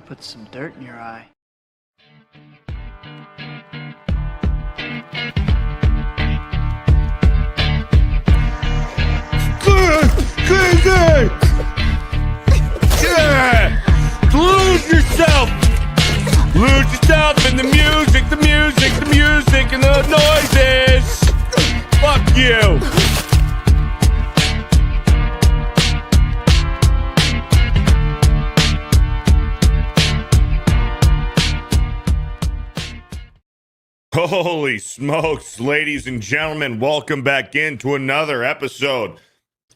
put some dirt in your eye. Crazy! Yeah! Lose yourself! Lose yourself in the music, and the noises! Fuck you! Holy smokes, ladies and gentlemen, welcome back into another episode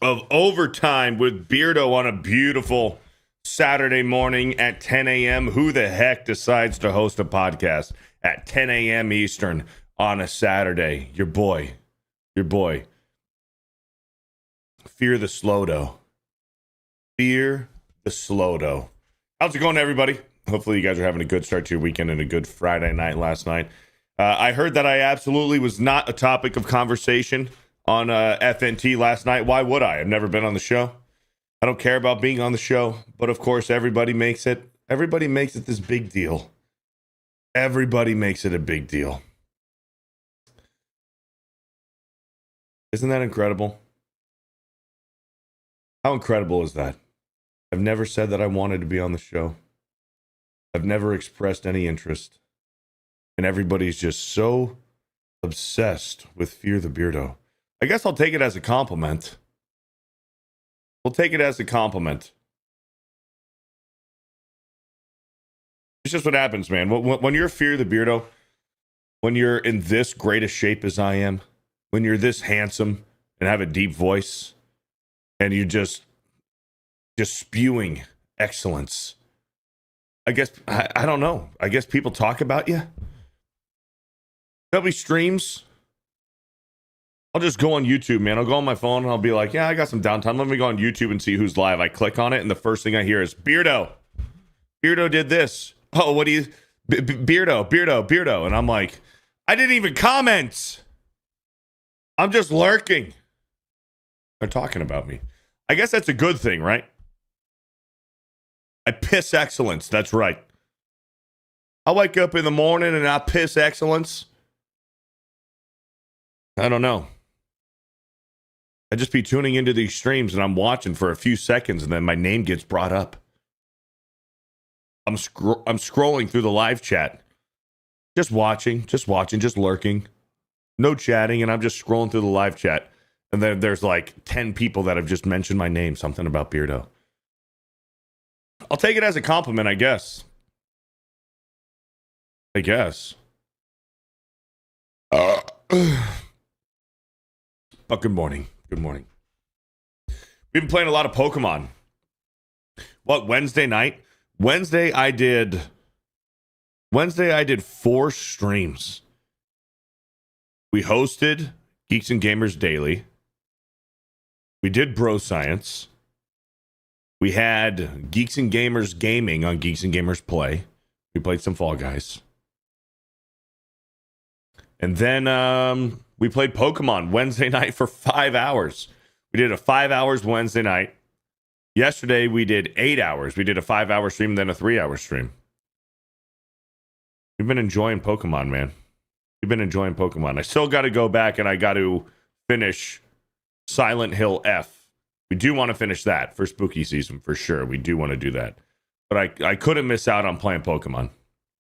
of Overtime with Beardo on a beautiful Saturday morning at 10 a.m. Who the heck decides to host a podcast at 10 a.m. Eastern on a Saturday? Your boy. Fear the Slodo. Fear the Slodo. How's it going, everybody? Hopefully you guys are having a good start to your weekend and a good Friday night last night. I heard that I absolutely was not a topic of conversation on FNT last night. Why would I? I've never been on the show. I don't care about being on the show, but of course everybody makes it this big deal. Everybody makes it a big deal. Isn't that incredible? How incredible is that? I've never said that I wanted to be on the show. I've never expressed any interest. And everybody's just so obsessed with FearTheBeardo. I guess I'll take it as a compliment. We'll take it as a compliment. It's just what happens, man. When you're FearTheBeardo, when you're in this great a shape as I am, when you're this handsome and have a deep voice, and you're just spewing excellence, I guess, I don't know. I guess people talk about you. There'll be streams. I'll just go on YouTube, man. I'll go on my phone and I'll be like, yeah, I got some downtime. Let me go on YouTube and see who's live. I click on it and the first thing I hear is Beardo. Beardo did this. Oh, what do you... Beardo. And I'm like, I didn't even comment. I'm just lurking. They're talking about me. I guess that's a good thing, right? I piss excellence. That's right. I wake up in the morning and I piss excellence. I don't know. I just be tuning into these streams and I'm watching for a few seconds and then my name gets brought up. I'm scrolling through the live chat. Just watching, just lurking. No chatting, and I'm just scrolling through the live chat. And then there's like 10 people that have just mentioned my name, something about Beardo. I'll take it as a compliment, I guess. But good morning. We've been playing a lot of Pokemon. Wednesday night? Wednesday I did 4 streams. We hosted Geeks and Gamers Daily. We did Bro Science. We had Geeks and Gamers Gaming on Geeks and Gamers Play. We played some Fall Guys. And then we played Pokemon Wednesday night for 5 hours. We did a 5 hours Wednesday night. Yesterday, we did 8 hours. We did a 5-hour stream and then a 3-hour stream. We've been enjoying Pokemon, man. I still got to go back and I got to finish Silent Hill F. We do want to finish that for spooky season, for sure. We do want to do that. But I couldn't miss out on playing Pokemon.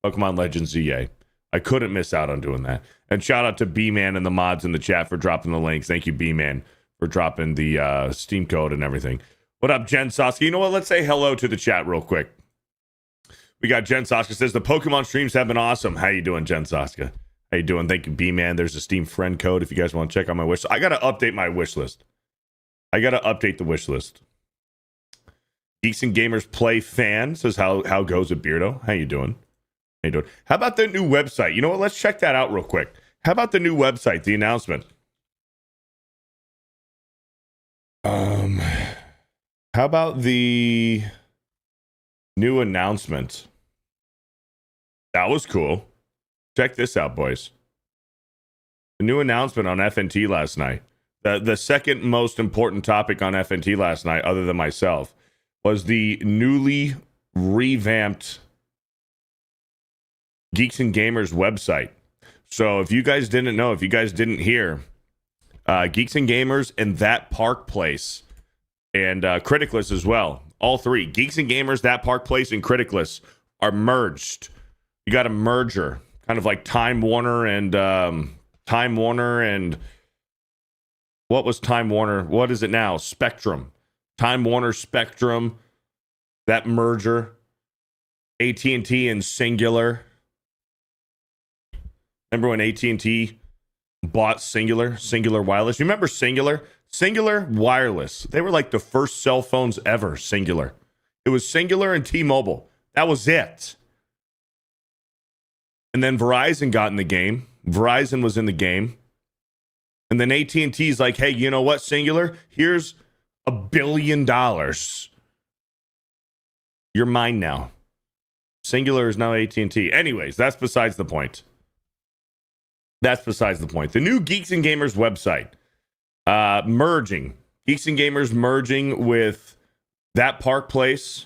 Pokemon Legends ZA. I couldn't miss out on doing that. And shout out to B-Man and the mods in the chat for dropping the links. Thank you, B-Man, for dropping the Steam code and everything. What up, Jen Soska? You know what? Let's say hello to the chat real quick. We got Jen Soska says, the Pokemon streams have been awesome. How you doing, Jen Soska? How you doing? Thank you, B-Man. There's a Steam friend code if you guys want to check out my wish. I got to update my wish list. I got to update the wish list. Geeks and Gamers Play fan says, how goes it, Beardo? How you doing? How about the new website? You know what? Let's check that out real quick. How about the new website, the announcement? How about the new announcement? That was cool. Check this out, boys. The new announcement on FNT last night. The second most important topic on FNT last night, other than myself, was the newly revamped Geeks and Gamers website. So if you guys didn't know, if you guys didn't hear, Geeks and Gamers and That Park Place and Criticless as well. All three, Geeks and Gamers, That Park Place, and Criticless are merged. You got a merger, kind of like Time Warner and what was Time Warner? What is it now? Spectrum. Time Warner, Spectrum, that merger. AT&T and Singular. Remember when AT&T bought Singular Wireless? You remember Singular Wireless? They were like the first cell phones ever, Singular. It was Singular and T-Mobile. That was it. And then Verizon got in the game. Verizon was in the game. And then AT&T's like, hey, you know what, Singular? Here's $1 billion. You're mine now. Singular is now AT&T. Anyways, that's besides the point. The new Geeks and Gamers website merging. Geeks and Gamers merging with That Park Place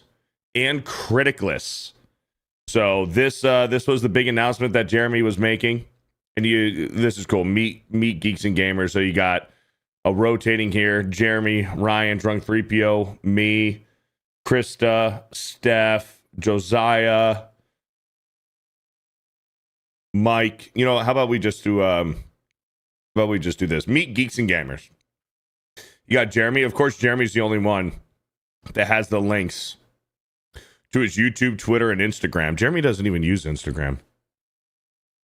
and Criticless. So this was the big announcement that Jeremy was making. And this is cool. Meet Geeks and Gamers. So you got a rotating here. Jeremy, Ryan, Drunk 3PO, me, Krista, Steph, Josiah, Mike. You know, how about we just do this? Meet Geeks and Gamers. You got Jeremy. Of course, Jeremy's the only one that has the links to his YouTube, Twitter, and Instagram. Jeremy doesn't even use Instagram.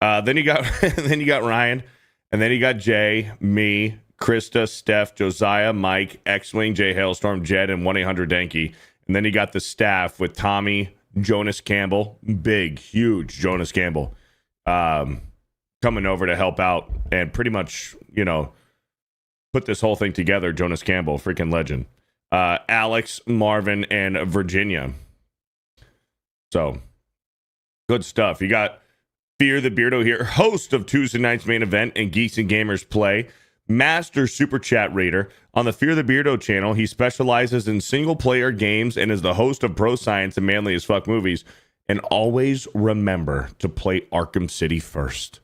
Then you got Ryan, and then you got Jay, me, Krista, Steph, Josiah, Mike, X-Wing, Jay Hailstorm, Jed, and 1-800-DANKY. And then you got the staff with Tommy, Jonas Campbell, big, huge Jonas Campbell, coming over to help out and pretty much, put this whole thing together. Jonas Campbell, freaking legend. Alex, Marvin, and Virginia. So, good stuff. You got FearTheBeardo here, host of Tuesday night's main event and Geeks and Gamers Play, master super chat raider on the FearTheBeardo channel. He specializes in single player games and is the host of Bro Science and Manly as Fuck Movies. And always remember to play Arkham City first.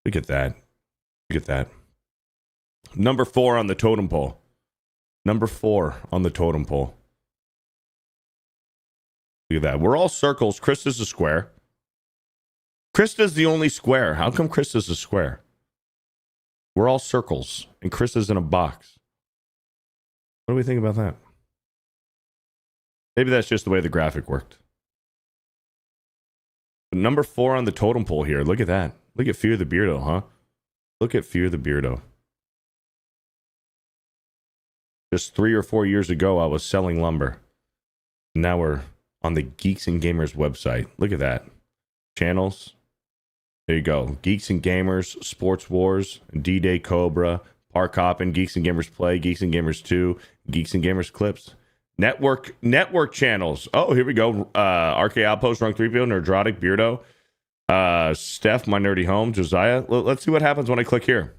Look at that. Number 4 on the totem pole. Look at that. We're all circles. Krista's a square. Krista's the only square. How come Krista's a square? We're all circles, and Krista's in a box. What do we think about that? Maybe that's just the way the graphic worked. But number 4 on the totem pole here. Look at that. Look at FearTheBeardo, huh? Look at FearTheBeardo. Just 3 or 4 years ago, I was selling lumber. Now we're on the Geeks and Gamers website. Look at that. Channels. There you go. Geeks and Gamers, Sports Wars, D-Day Cobra, Park Hoppin', Geeks and Gamers Play, Geeks and Gamers 2, Geeks and Gamers Clips. Network channels. Oh, here we go. RK Outpost, Drunk 3PO, Nerdrotic, Beardo, Steph, My Nerdy Home, Josiah. Let's see what happens when I click here.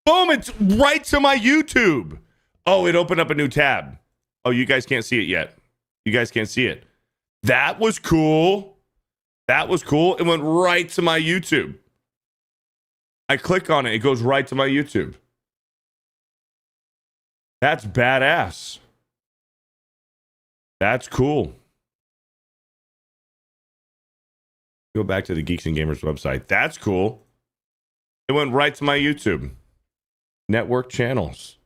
Boom, it's right to my YouTube. Oh, it opened up a new tab. Oh, you guys can't see it yet. That was cool. It went right to my YouTube. I click on it. It goes right to my YouTube. That's badass. That's cool. Go back to the Geeks and Gamers website. That's cool. It went right to my YouTube. Network channels.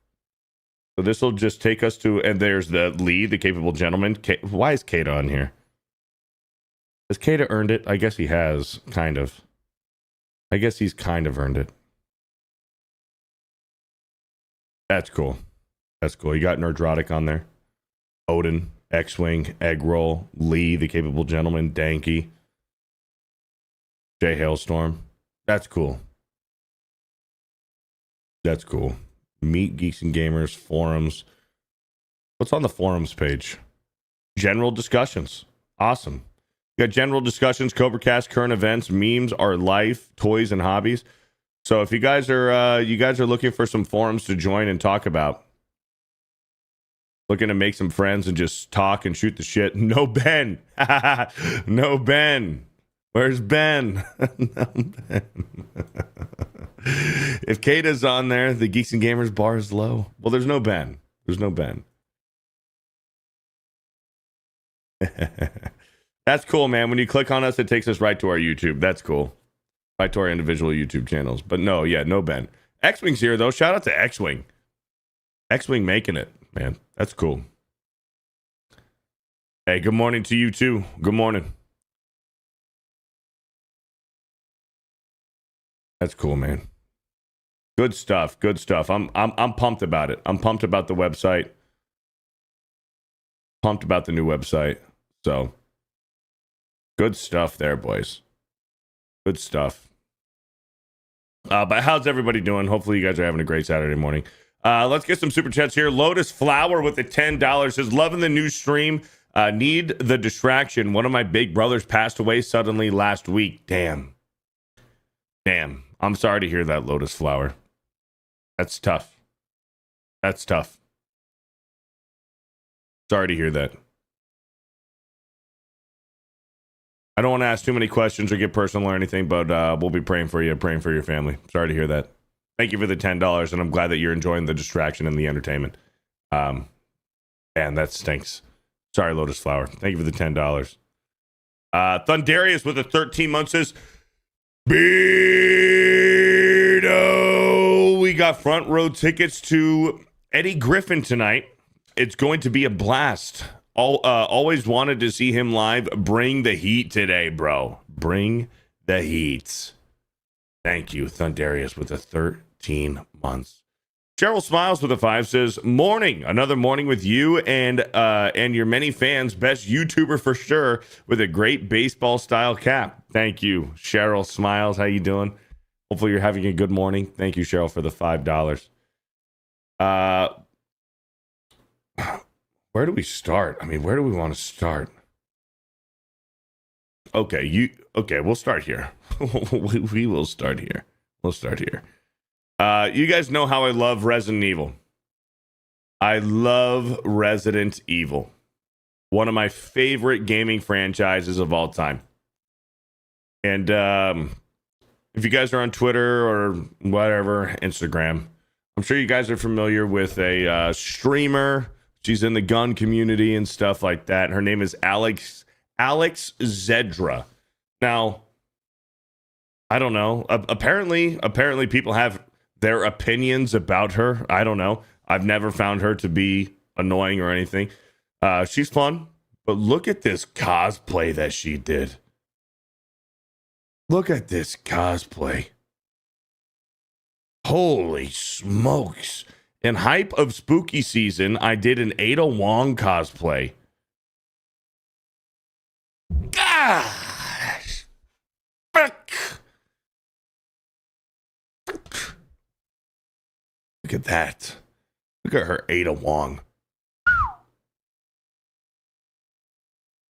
So this will just take us to, and there's the Lee, the capable gentleman. Why is Kata on here? Has Kata earned it? I guess he has, kind of. I guess he's kind of earned it. That's cool. You got Nerdrotic on there. Odin, X-Wing, Egg Roll, Lee, the capable gentleman, Danky, Jay Hailstorm. That's cool. Meet Geeks and Gamers, forums. What's on the forums page? General discussions. Awesome. You got general discussions, CobraCast, current events, memes, our life, toys, and hobbies. So if you guys are looking for some forums to join and talk about, Looking to make some friends and just talk and shoot the shit. No Ben. No Ben. Where's Ben? No Ben. If Kata's on there, the Geeks and Gamers bar is low. Well, there's no Ben. There's no Ben. That's cool, man. When you click on us, it takes us right to our YouTube. That's cool. Right to our individual YouTube channels. But no, yeah, no Ben. X-Wing's here, though. Shout out to X-Wing. X-Wing making it, man. That's cool. Hey, good morning to you, too. Good morning. That's cool, man. Good stuff. Good stuff. I'm pumped about it. I'm pumped about the website. Pumped about the new website. So, good stuff there, boys. Good stuff. But how's everybody doing? Hopefully you guys are having a great Saturday morning. Let's get some super chats here. Lotus Flower with the $10 says, loving the new stream. Need the distraction. One of my big brothers passed away suddenly last week. Damn. I'm sorry to hear that, Lotus Flower. That's tough. That's tough. Sorry to hear that. I don't want to ask too many questions or get personal or anything, but we'll be praying for you, praying for your family. Sorry to hear that. Thank you for the $10, and I'm glad that you're enjoying the distraction and the entertainment. Man, that stinks. Sorry, Lotus Flower. Thank you for the $10. Thundarius with a 13 months says, Beardo, we got front row tickets to Eddie Griffin tonight. It's going to be a blast. Always wanted to see him live. Bring the heat today, bro. Bring the heat. Thank you, Thundarius, with the 13 months. Cheryl Smiles with a 5 says, morning. Another morning with you and your many fans. Best YouTuber for sure, with a great baseball style cap. Thank you, Cheryl Smiles. How you doing? Hopefully you're having a good morning. Thank you, Cheryl, for the $5. Where do we start? I mean, where do we want to start? Okay, we'll start here. we will start here. We'll start here. You guys know how I love Resident Evil. I love Resident Evil. One of my favorite gaming franchises of all time. And if you guys are on Twitter or whatever, Instagram, I'm sure you guys are familiar with a streamer. She's in the gun community and stuff like that. Her name is Alex Zedra. Now, I don't know. Apparently people have their opinions about her. I don't know. I've never found her to be annoying or anything. She's fun, but look at this cosplay that she did. Look at this cosplay. Holy smokes. In hype of spooky season, I did an Ada Wong cosplay. Gosh. Look at that. Look at her, Ada Wong.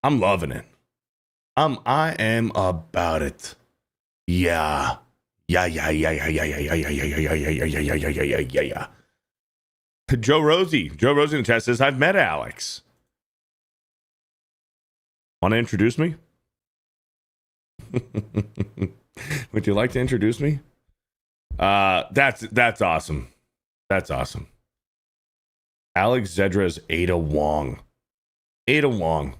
I'm loving it. I am about it. Yeah. Yeah. Joe Rosie in the chat says, I've met Alex. Want to introduce me? Would you like to introduce me? That's awesome. That's awesome. Alex Zedra's Ada Wong. Ada Wong.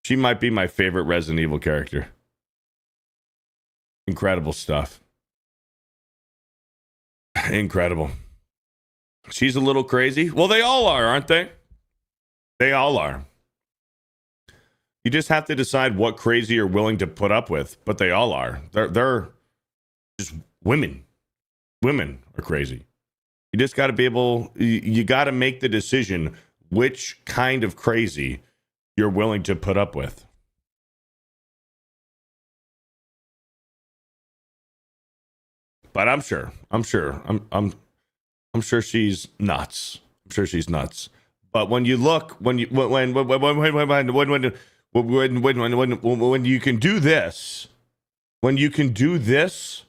She might be my favorite Resident Evil character. Incredible stuff. Incredible. She's a little crazy. Well, they all are, aren't they? They all are. You just have to decide what crazy you're willing to put up with, but they all are. They're just women. Women are crazy. You just got to be able, you got to make the decision which kind of crazy you're willing to put up with. But I'm sure she's nuts. I'm sure she's nuts. But when you look, when you can do this, when you can do this,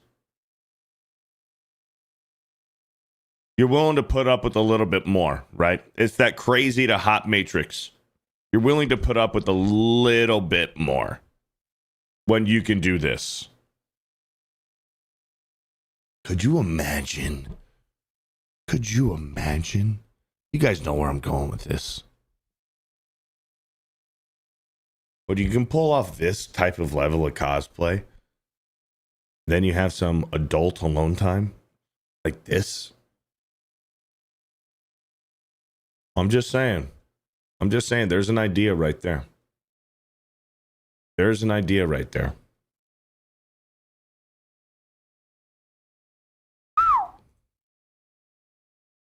You're willing to put up with a little bit more, right? It's that crazy to hot matrix. You're willing to put up with a little bit more when you can do this. Could you imagine? Could you imagine? You guys know where I'm going with this. But you can pull off this type of level of cosplay. Then you have some adult alone time like this. I'm just saying. There's an idea right there. There's an idea right there.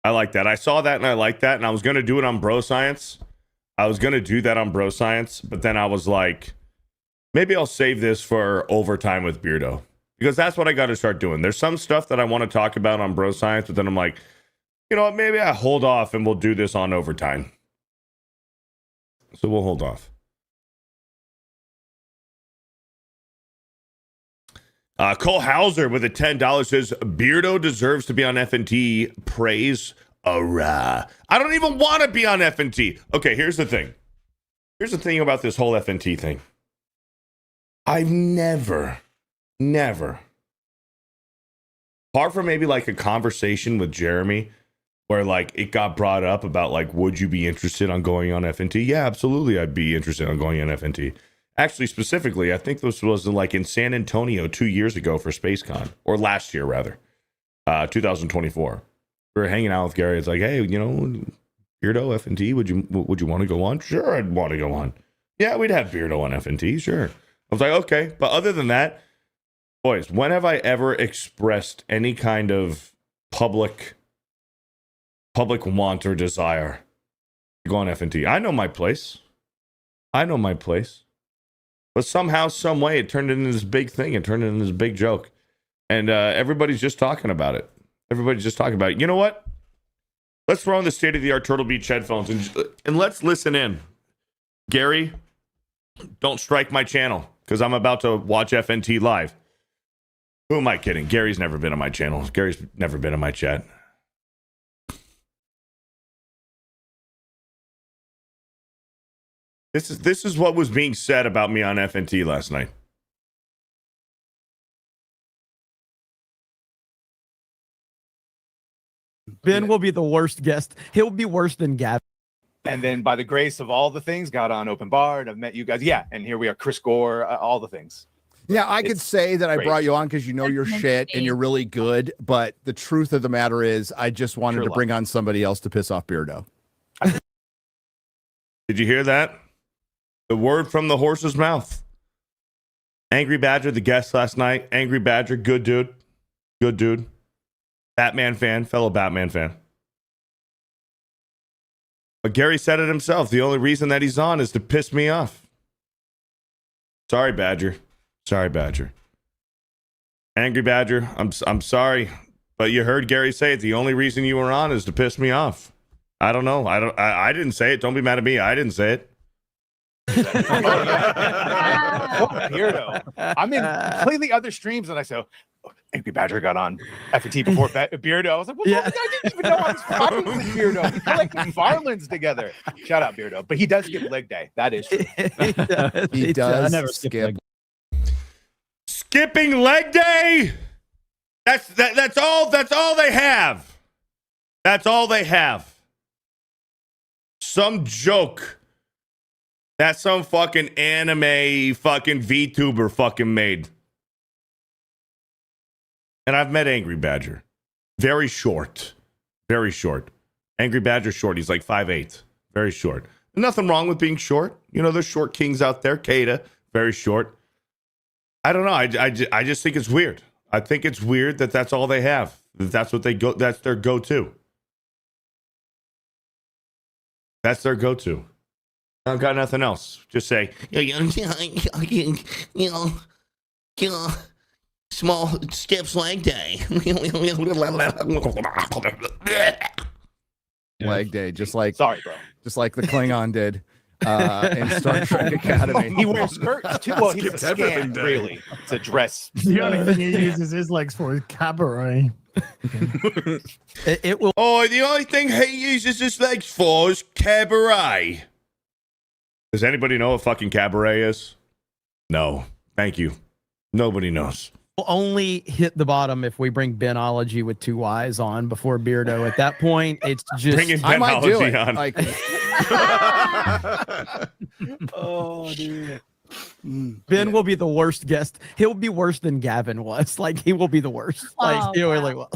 I like that. I saw that and I like that. And I was going to do it on Bro Science. I was going to do that on Bro Science. But then I was like, maybe I'll save this for overtime with Beardo. Because that's what I got to start doing. There's some stuff that I want to talk about on Bro Science. But then I'm like, you know what? Maybe I hold off and we'll do this on overtime. So we'll hold off. Cole Hauser with a $10 says, Beardo deserves to be on FNT. Praise. I don't even want to be on FNT. Okay, here's the thing. Here's the thing about this whole FNT thing. I've never, apart from maybe like a conversation with Jeremy, where like it got brought up about like, would you be interested on going on FNT? Yeah, absolutely. I'd be interested on going on FNT. Actually, specifically, I think this was like in San Antonio 2 years ago for SpaceCon, or last year rather, 2024. We were hanging out with Gary. It's like, hey, you know, Beardo FNT, would you want to go on? Sure, I'd want to go on. Yeah, we'd have Beardo on FNT, sure. I was like, okay, but other than that, boys, when have I ever expressed any kind of public want or desire to go on FNT? I know my place. But somehow, some way, it turned into this big thing. It turned into this big joke. And everybody's just talking about it. You know what? Let's throw on the state-of-the-art Turtle Beach headphones and let's listen in. Gary, don't strike my channel because I'm about to watch FNT live. Who am I kidding? Gary's never been on my channel. Gary's never been in my chat. This is what was being said about me on FNT last night. Ben will be the worst guest. He'll be worse than Gavin. And then by the grace of all the things, got on open bar and I've met you guys. Yeah, and here we are, Chris Gore, all the things. Yeah, I could say that I brought you on because you know your shit and you're really good. But the truth of the matter is, I just wanted to bring on somebody else to piss off Beardo. Did you hear that? The word from the horse's mouth. Angry Badger, the guest last night. Angry Badger, good dude. Good dude. Batman fan, fellow Batman fan. But Gary said it himself. The only reason that he's on is to piss me off. Sorry, Badger. Angry Badger, I'm sorry. But you heard Gary say it. The only reason you were on is to piss me off. I don't know. I didn't say it. Don't be mad at me. I didn't say it. Beardo. I'm in completely other streams, and I say, Angry Badger got on FNT before Beardo. I was like, well, yeah. I didn't even know I was friends with Beardo. We're like Farlands together. Shout out Beardo, but he does skip leg day. That is true. he does. I never skip. Skipping leg day. That's all they have. That's all they have. Some joke that some fucking anime fucking VTuber fucking made. And I've met Angry Badger. Very short. Angry Badger short. He's like 5'8". Very short. Nothing wrong with being short. You know, there's short kings out there. Kata, very short. I don't know. I just think it's weird. I think it's weird that that's all they have. That's what they go. That's their go-to. That's their go-to. I've got nothing else. Just say, small skips leg day. Leg day, just like sorry, bro. Just like the Klingon did in Star Trek Academy. He wears skirts too. Well, he's a scan, really. It's a dress. The only thing he uses his legs for is cabaret. It will. Oh, the only thing he uses his legs for is cabaret. Does anybody know what fucking cabaret is? No. Thank you. Nobody knows. We'll only hit the bottom if we bring Benology with 2 Y's on before Beardo. At that point, it's just Bringing I might do it. Benology on. Like, Oh, dude. Ben will be the worst guest. He'll be worse than Gavin was. Like, he will be the worst. Like, Oh, he wow. really was.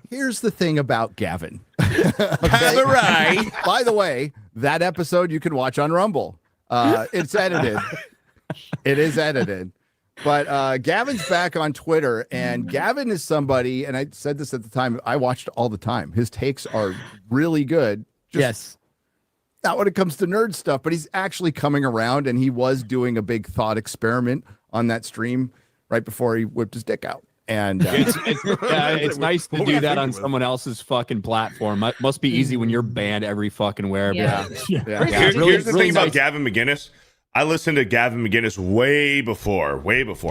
here's the thing about Gavin. Cabaret. By the way, that episode you can watch on Rumble. It's edited. It is edited. But Gavin's back on Twitter, and Gavin is somebody, and I said this at the time, I watched all the time. His takes are really good. Yes. Not when it comes to nerd stuff, but he's actually coming around, and he was doing a big thought experiment on that stream right before he whipped his dick out. And it's nice to do that on someone else's fucking platform. Must be easy when you're banned every fucking where. Yeah. Here's the really thing about nice. Gavin McGinnis. I listened to Gavin McGinnis way before,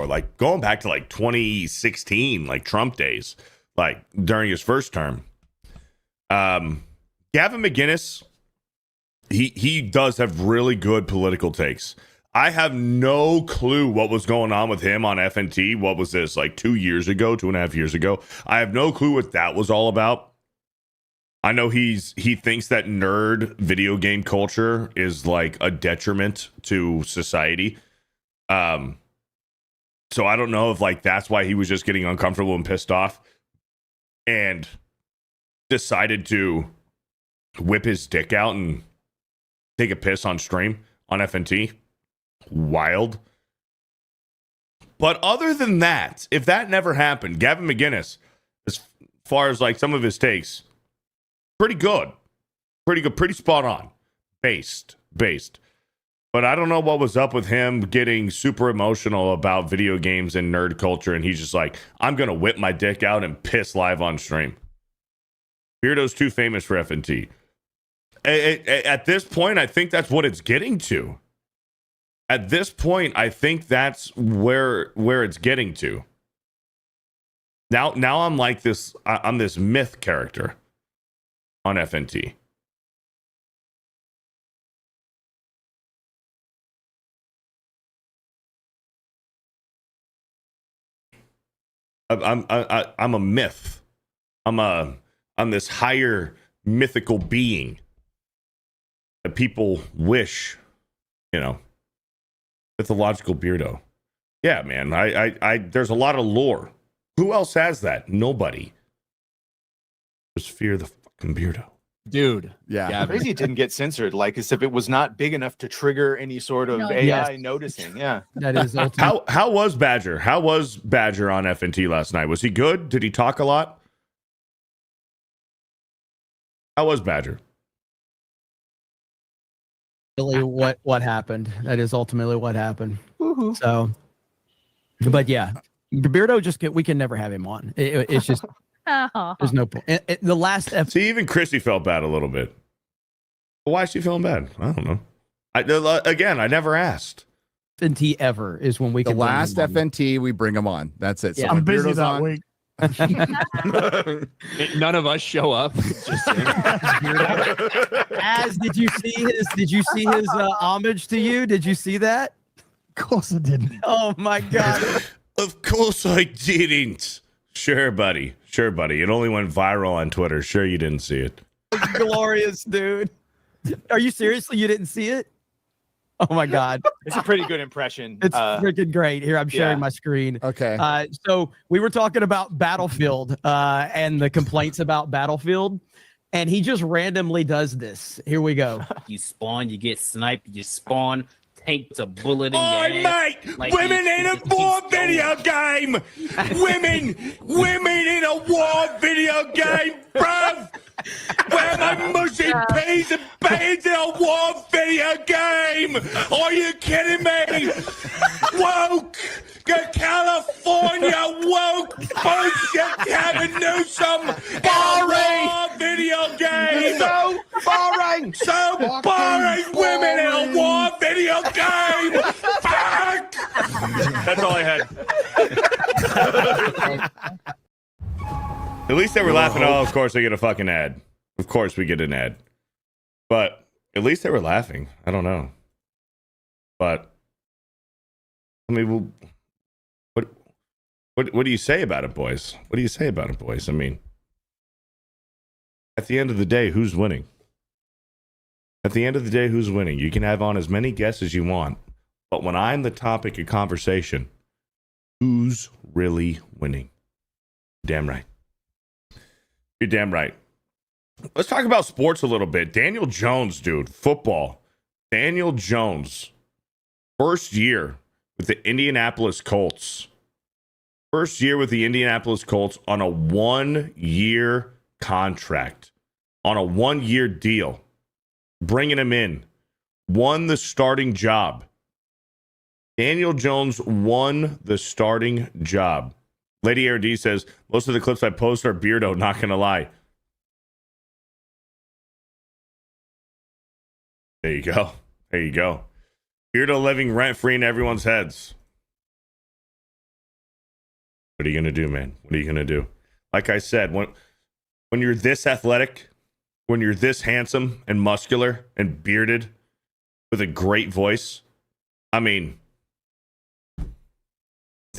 like going back to like 2016, like Trump days, like during his first term. Gavin McGinnis, he does have really good political takes. I have no clue what was going on with him on FNT. What was this, like 2 years ago, 2.5 years ago? I have no clue what that was all about. I know he thinks that nerd video game culture is like a detriment to society. So I don't know if like that's why he was just getting uncomfortable and pissed off and decided to whip his dick out and take a piss on stream on FNT. Wild. But other than that, if that never happened, Gavin McGinnis, as far as like some of his takes, pretty good, pretty spot on, based. But I don't know what was up with him getting super emotional about video games and nerd culture, and he's just like, I'm gonna whip my dick out and piss live on stream. Beardo's too famous for FNT. At this point, I think that's what it's getting to. At this point, I think that's where it's getting to. Now I'm like this. I'm this myth character on FNT. I'm a myth. I'm this higher mythical being that people wish, mythological Beardo. Yeah, man. I there's a lot of lore. Who else has that? Nobody. Just fear the fucking Beardo. Dude. yeah. Crazy it didn't get censored, like as if it was not big enough to trigger any sort of AI noticing. Yeah. That is ultimate. How was Badger? How was Badger on FNT last night? Was he good? Did he talk a lot? How was Badger? Really what happened. That is ultimately what happened. Woo-hoo. So, but yeah, Beardo we can never have him on. It's just there's no point. The last See, even Chrissy felt bad a little bit. Why is she feeling bad? I don't know. I never asked. FNT ever is when we The can bring him last on. FNT, we bring him on. That's it. So Yeah. when I'm busy Beardo's that on, week. None of us show up. It's just him. Az, did you see his homage to you? Did you see that? Of course I didn't. Oh my god. Of course I didn't. Sure, buddy. It only went viral on Twitter. Sure, you didn't see it. Glorious, dude. Are you seriously? You didn't see it? Oh my god. It's a pretty good impression. It's freaking great. Here, I'm sharing my screen. okay. So we were talking about Battlefield and the complaints about Battlefield, and he just randomly does this. Here we go. You spawn, you get sniped, you spawn, tanked a bullet in Oh, your ass. mate! Like Women you- in you a keep war going. video game! Women in a war video game, bruv! Where am I mushing peas and beans in a war video game? Are you kidding me? Woke! California woke! Bullshit Gavin Newsom! War video game! So boring. So boring! Women in a war video game! Fuck! That's all I had. At least they were laughing. Oh, of course they get a fucking ad. Of course we get an ad. But at least they were laughing. I don't know. But I mean, what do you say about it, boys? What do you say about it, boys? I mean, at the end of the day, who's winning? At the end of the day, who's winning? You can have on as many guests as you want, but when I'm the topic of conversation, who's really winning? Damn right. You're damn right. Let's talk about sports a little bit. Daniel Jones, dude, football. Daniel Jones, first year with the Indianapolis Colts. First year with the Indianapolis Colts on a 1-year contract, on a 1-year deal. Bringing him in. Won the starting job. Daniel Jones won the starting job. Lady ARD says, most of the clips I post are Beardo, not going to lie. There you go. There you go. Beardo living rent-free in everyone's heads. What are you going to do, man? What are you going to do? Like I said, when you're this athletic, when you're this handsome and muscular and bearded with a great voice, I mean,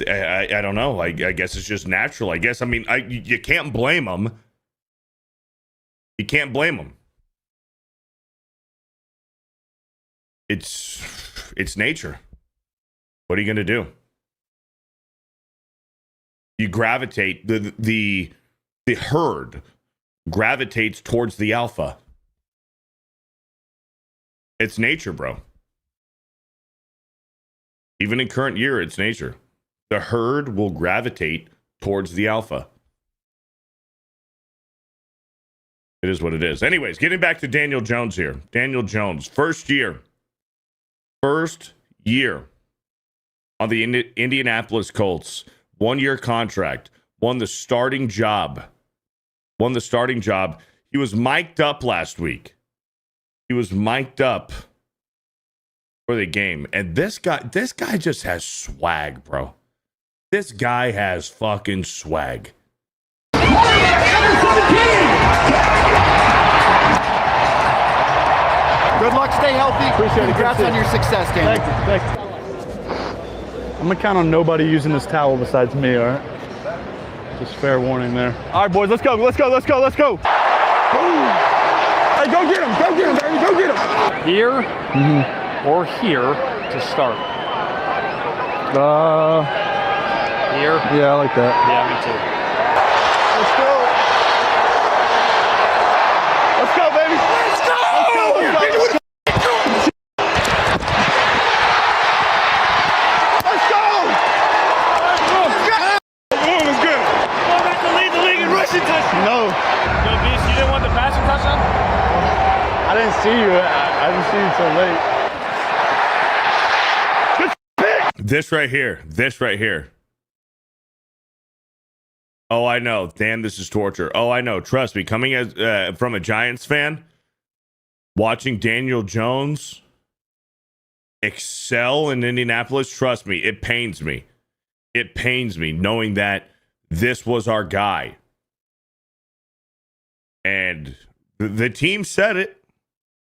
I don't know. I guess it's just natural. I guess, I mean, you can't blame them. You can't blame them. It's nature. What are you going to do? You gravitate, the herd gravitates towards the alpha. It's nature, bro. Even in current year, it's nature. The herd will gravitate towards the alpha. It is what it is. Anyways, getting back to Daniel Jones here. Daniel Jones, first year on the Indianapolis Colts. 1-year contract. Won the starting job. He was mic'd up last week. He was mic'd up for the game. And this guy just has swag, bro. This guy has fucking swag. Good luck, stay healthy. Appreciate it. Congrats on your success, Daniel. Thank you. I'm gonna count on nobody using this towel besides me, all right? Just fair warning there. All right, boys, let's go. Hey, go get him, baby, go get him. Here or here to start? Here? Yeah, I like that. Yeah, me too. Let's go, baby. Let's go. No. Yo, Beast, you didn't want the passing touchdown? I didn't see you. I didn't see you so late. This right here. Oh, I know. Damn, this is torture. Oh, I know. Trust me. Coming as from a Giants fan, watching Daniel Jones excel in Indianapolis, trust me, it pains me. It pains me knowing that this was our guy. And the team said it.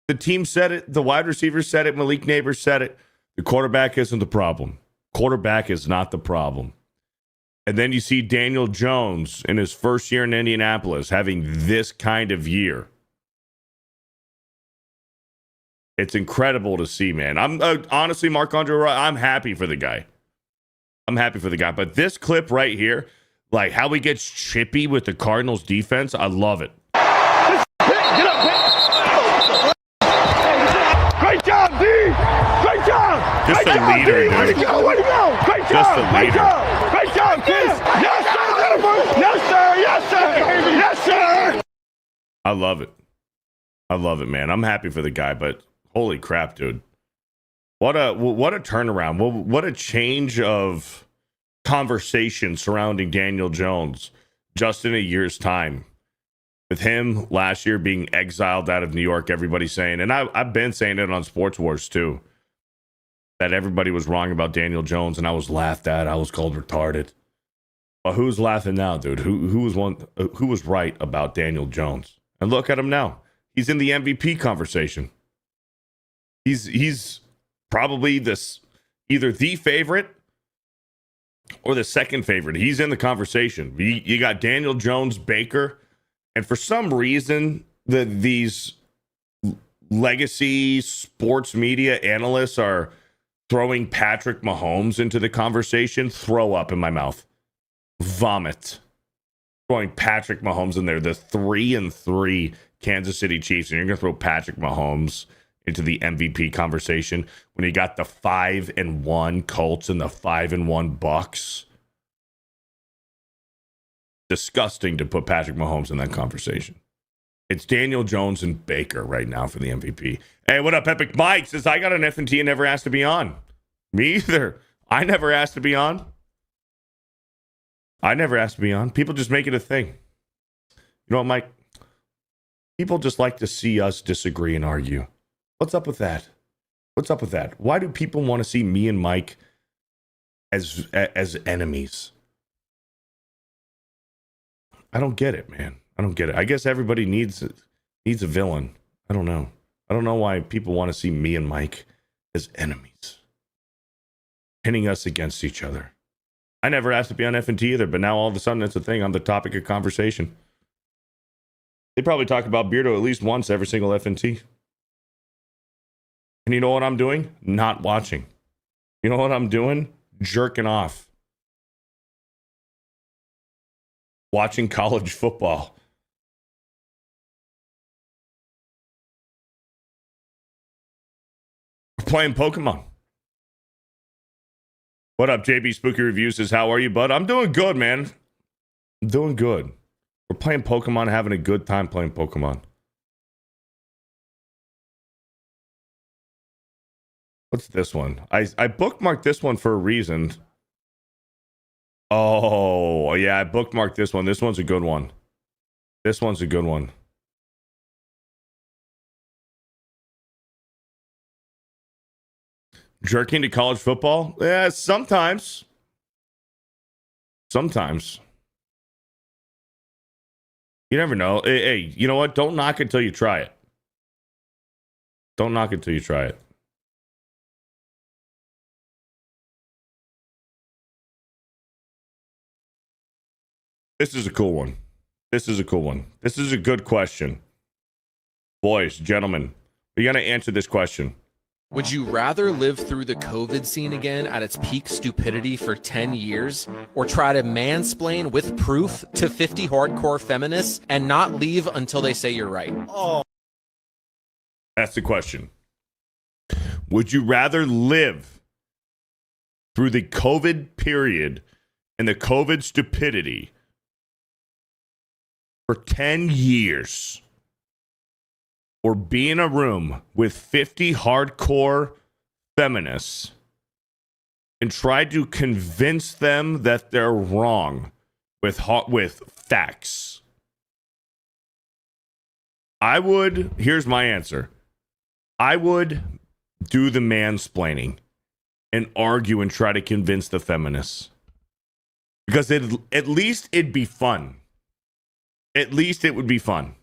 The team said it. The wide receiver said it. Malik Neighbors said it. The quarterback isn't the problem. Quarterback is not the problem. And then you see Daniel Jones in his first year in Indianapolis having this kind of year. It's incredible to see, man. I'm honestly, Marc-Andre, I'm happy for the guy. But this clip right here, like how he gets chippy with the Cardinals defense, I love it. Great job, D! Great job! Just a leader, dude. Way to go! Great job! Just a leader. Great job, kids! Yes, sir! I love it, man. I'm happy for the guy, but holy crap, dude. What a turnaround. What a change of conversation surrounding Daniel Jones just in a year's time. With him last year being exiled out of New York, everybody saying, and I've been saying it on Sports Wars too, that everybody was wrong about Daniel Jones, and I was laughed at. I was called retarded. Who's laughing now, dude? Who was right about Daniel Jones? And look at him now. He's in the MVP conversation. He's probably either the favorite or the second favorite. He's in the conversation. You got Daniel Jones, Baker, and for some reason these legacy sports media analysts are throwing Patrick Mahomes into the conversation. Throw up in my mouth. Vomit. Throwing Patrick Mahomes in there, the 3-3 Kansas City Chiefs, and you're going to throw Patrick Mahomes into the MVP conversation when you got the 5-1 Colts and the 5-1 Bucks. Disgusting to put Patrick Mahomes in that conversation. It's Daniel Jones and Baker right now for the MVP. Hey, what up, Epic Mike? Says, I got an F&T and never asked to be on. Me either. I never asked to be on. I never asked to be on. People just make it a thing. You know what, Mike? People just like to see us disagree and argue. What's up with that? What's up with that? Why do people want to see me and Mike as enemies? I don't get it, man. I don't get it. I guess everybody needs a villain. I don't know. I don't know why people want to see me and Mike as enemies, pinning us against each other. I never asked to be on F&T either, but now all of a sudden it's a thing. I'm the topic of conversation. They probably talk about Beardo at least once every single F&T. And you know what I'm doing? Not watching. You know what I'm doing? Jerking off. Watching college football. Playing Pokemon. What up, JB Spooky Review says, how are you, bud? I'm doing good, man. I'm doing good. We're playing Pokemon, having a good time playing Pokemon. What's this one? I bookmarked this one for a reason. Oh, yeah, I bookmarked this one. This one's a good one. This one's a good one. Jerking to college football? Yeah, sometimes. Sometimes. You never know. Hey, you know what? Don't knock it till you try it. Don't knock it till you try it. This is a cool one. This is a cool one. This is a good question. Boys, gentlemen, we got to answer this question. Would you rather live through the COVID scene again at its peak stupidity for 10 years, or try to mansplain with proof to 50 hardcore feminists and not leave until they say you're right? Oh. That's the question. Would you rather live through the COVID period and the COVID stupidity for 10 years, or be in a room with 50 hardcore feminists and try to convince them that they're wrong with facts? Here's my answer. I would do the mansplaining and argue and try to convince the feminists. Because at least it'd be fun. At least it would be fun.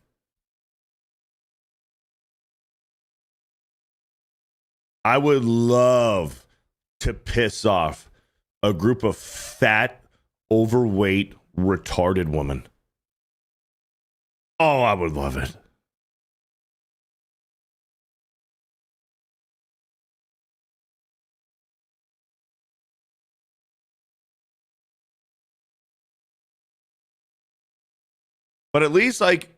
I would love to piss off a group of fat, overweight, retarded women. Oh, I would love it. But at least, like,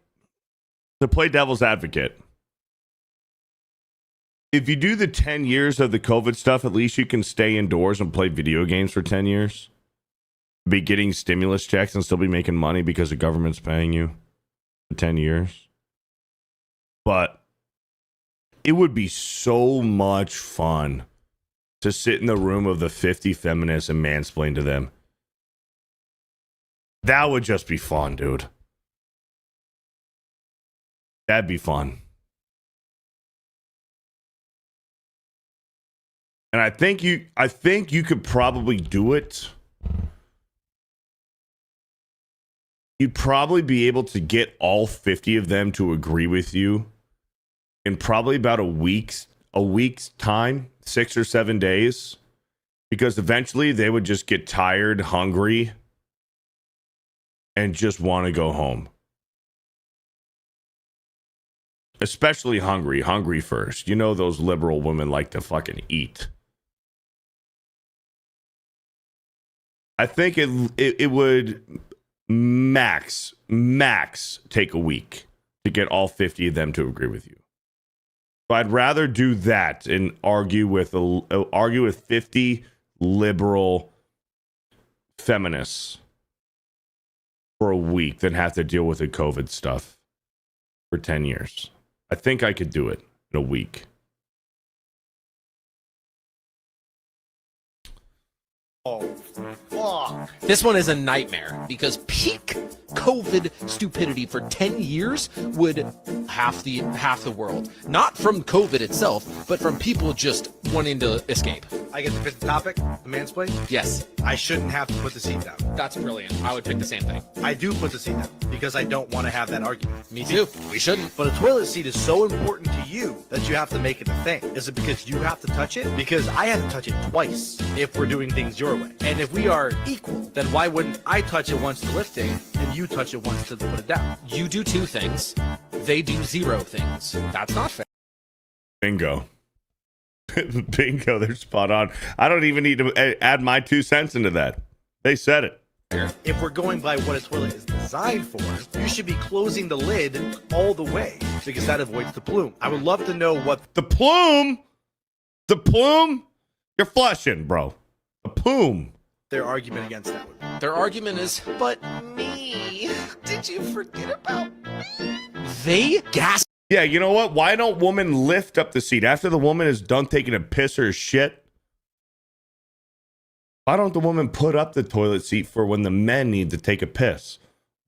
to play devil's advocate, if you do the 10 years of the COVID stuff, at least you can stay indoors and play video games for 10 years. Be getting stimulus checks and still be making money because the government's paying you for 10 years. But it would be so much fun to sit in the room of the 50 feminists and mansplain to them. That would just be fun, dude. That'd be fun. And I think you could probably do it you'd probably be able to get all 50 of them to agree with you in probably about a week's time, 6 or 7 days, because eventually they would just get tired, hungry, and just want to go home. Especially hungry first. You know those liberal women like to fucking eat. I think it would max take a week to get all 50 of them to agree with you. So I'd rather do that and argue with 50 liberal feminists for a week than have to deal with the COVID stuff for 10 years. I think I could do it in a week. This one is a nightmare because peak COVID stupidity for 10 years would half the world. Not from COVID itself, but from people just wanting to escape. I get to pick the topic, the mansplain? Yes. I shouldn't have to put the seat down. That's brilliant. I would pick the same thing. I do put the seat down because I don't want to have that argument. Me too. We shouldn't. But a toilet seat is so important to you that you have to make it a thing. Is it because you have to touch it? Because I have to touch it twice if we're doing things your way. And if we are equal, then why wouldn't I touch it once to lifting and you touch it once to put it down? You do 2 things. They do 0 things. That's not fair. Bingo. Bingo, they're spot on. I don't even need to add my 2 cents into that. They said it. If we're going by what a toilet is designed for, you should be closing the lid all the way because that avoids the plume. I would love to know what the plume. The plume. You're flushing, bro. The plume. Their argument against that would be. Their argument is, but me. Did you forget about me? They gas. Yeah, you know what? Why don't women lift up the seat after the woman is done taking a piss or shit? Why don't the woman put up the toilet seat for when the men need to take a piss?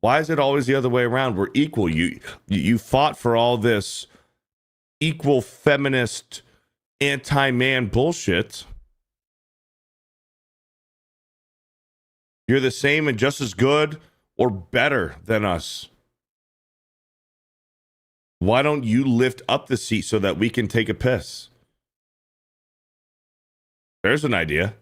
Why is it always the other way around? We're equal. You fought for all this equal feminist anti-man bullshit. You're the same and just as good or better than us. Why don't you lift up the seat so that we can take a piss? There's an idea.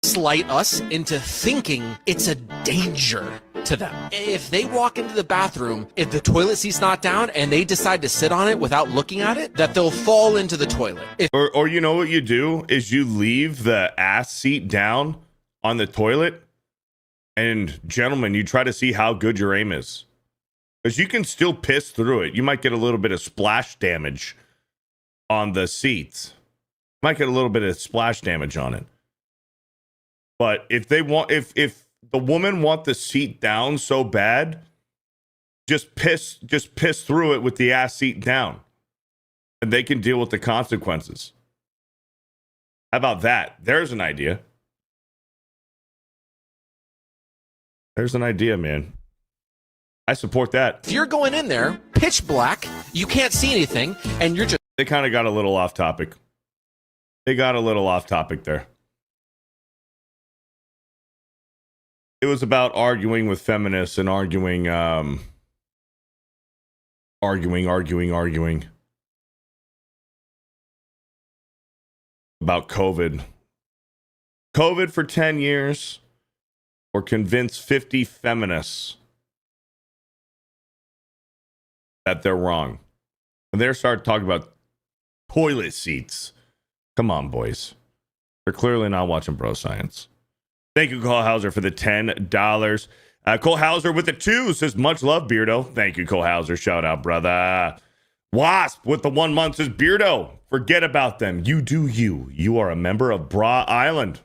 Slight us into thinking it's a danger to them. If they walk into the bathroom, if the toilet seat's not down and they decide to sit on it without looking at it, that they'll fall into the toilet. Or you know what you do is you leave the ass seat down on the toilet, and gentlemen, you try to see how good your aim is. Because you can still piss through it. You might get a little bit of splash damage on the seats. Might get a little bit of splash damage on it. But if they want, if the woman want the seat down so bad, just piss through it with the ass seat down, and they can deal with the consequences. How about that? There's an idea. There's an idea, man. I support that. If you're going in there, pitch black, you can't see anything, and you're just... They kind of got a little off topic. They got a little off topic there. It was about arguing with feminists and arguing about COVID. COVID for 10 years, or convince 50 feminists that they're wrong. And they started talking about toilet seats. Come on, boys. They're clearly not watching Bro Science. Thank you, Cole Hauser, for the $10. Cole Hauser with the 2 says, much love, Beardo. Thank you, Cole Hauser. Shout out, brother. Wasp with the 1 month says, Beardo, forget about them. You do you. You are a member of Bra Island.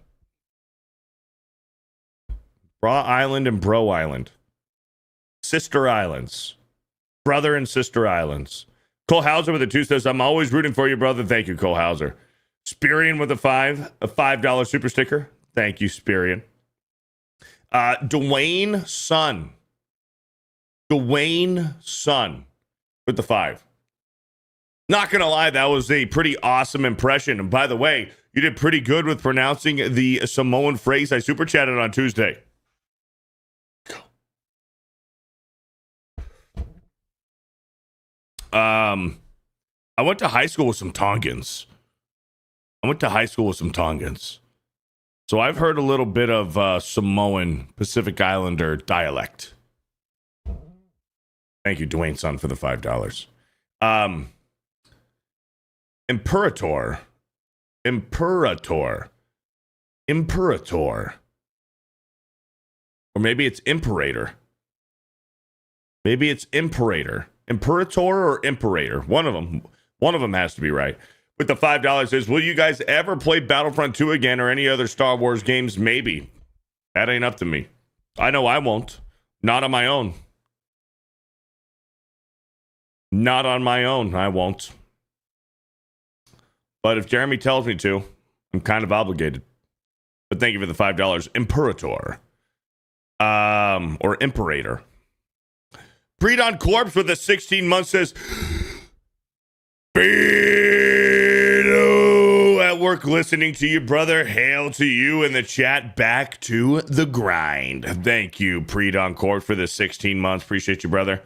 Bra Island and Bro Island. Sister Islands. Brother and sister islands. Cole Hauser with a 2 says, I'm always rooting for you, brother. Thank you, Cole Hauser. Spirian with a $5 super sticker. Thank you, Spirian. Dwayne Sun with the 5. Not gonna lie, that was a pretty awesome impression. And by the way, you did pretty good with pronouncing the Samoan phrase I super chatted on Tuesday. I went to high school with some Tongans. So I've heard a little bit of Samoan Pacific Islander dialect. Thank you, Dwayne Son, for the $5. Imperator. Or maybe it's Imperator. Imperator or Imperator. One of them has to be right. With the $5 is, will you guys ever play Battlefront 2 again or any other Star Wars games? Maybe. That ain't up to me. I know I won't. Not on my own. I won't. But if Jeremy tells me to, I'm kind of obligated. But thank you for the $5. Imperator. Or Imperator. Predon Corpse with a 16 months says, Beardo at work listening to you, brother. Hail to you in the chat. Back to the grind. Thank you, Predon Corpse, for the 16 months. Appreciate you, brother.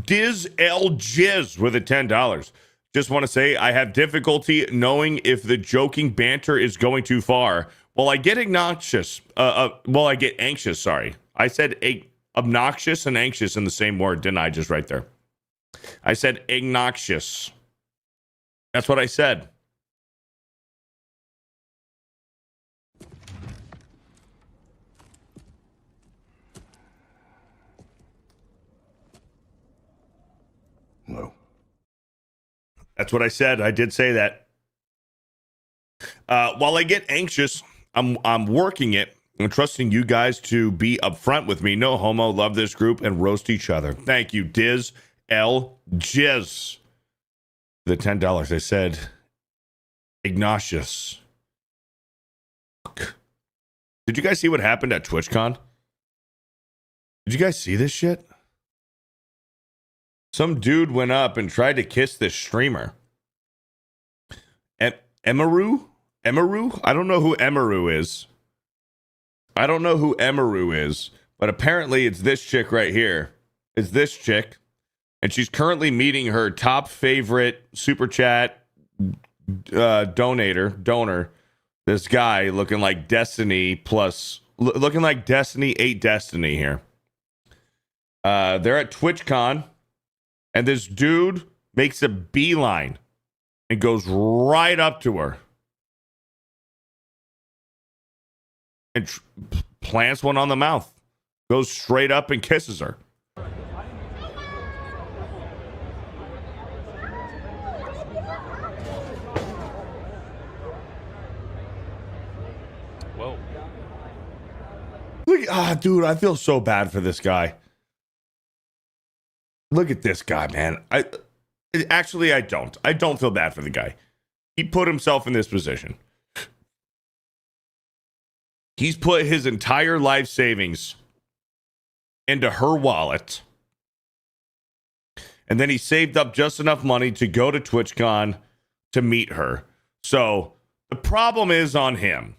Diz L Jizz with a $10. Just want to say I have difficulty knowing if the joking banter is going too far. Well, I get obnoxious. I get anxious. Sorry. I said obnoxious and anxious in the same word, didn't I? Just right there. I said obnoxious. That's what I said. No. That's what I said. I did say that. While I get anxious, I'm working it. I'm trusting you guys to be upfront with me. No homo, love this group, and roast each other. Thank you, Diz L Jizz. The $10 I said, Ignatius. Did you guys see what happened at TwitchCon? Did you guys see this shit? Some dude went up and tried to kiss this streamer. Emaru? I don't know who Emaru is. But apparently it's this chick right here. It's this chick. And she's currently meeting her top favorite super chat donor. This guy looking like Destiny looking like Destiny 8 Destiny here. They're at TwitchCon. And this dude makes a beeline and goes right up to her. And plants one on the mouth. Goes straight up and kisses her. Whoa. Look, dude, I feel so bad for this guy. Look at this guy, man. I don't. I don't feel bad for the guy. He put himself in this position. He's put his entire life savings into her wallet. And then he saved up just enough money to go to TwitchCon to meet her. So the problem is on him.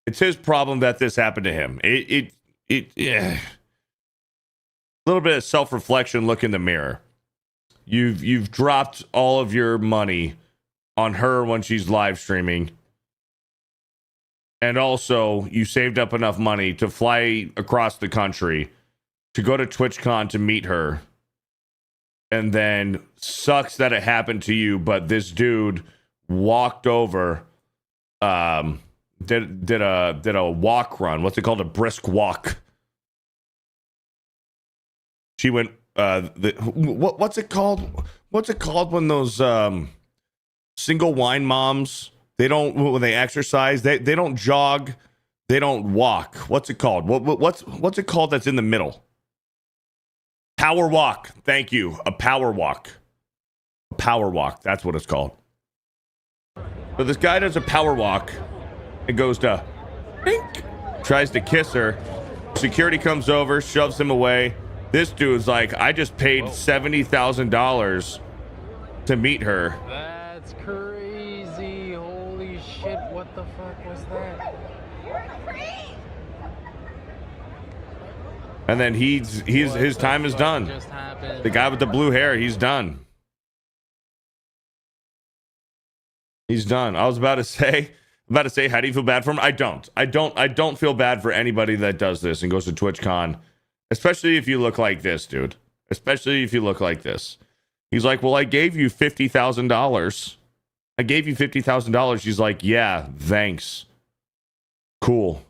It's his problem that this happened to him. Yeah. A little bit of self-reflection, look in the mirror. You've dropped all of your money on her when she's live streaming. And also, you saved up enough money to fly across the country to go to TwitchCon to meet her. And then sucks that it happened to you, but this dude walked over, did a walk run. What's it called? A brisk walk. She went, what's it called? What's it called when those single wine moms, when they exercise, they don't jog, they don't walk. What's it called? What's it called that's in the middle? Power walk. Thank you. A power walk. A power walk. That's what it's called. So this guy does a power walk and goes to tries to kiss her. Security comes over, shoves him away. This dude's like, I just paid $70,000 to meet her. That's crazy. Holy shit. What the fuck was that? And then his time is done. The guy with the blue hair, he's done. He's done. I was about to say, how do you feel bad for him? I don't feel bad for anybody that does this and goes to TwitchCon, especially if you look like this, dude. Especially if you look like this. He's like, well, I gave you $50,000. I gave you $50,000. She's like, yeah, thanks. Cool.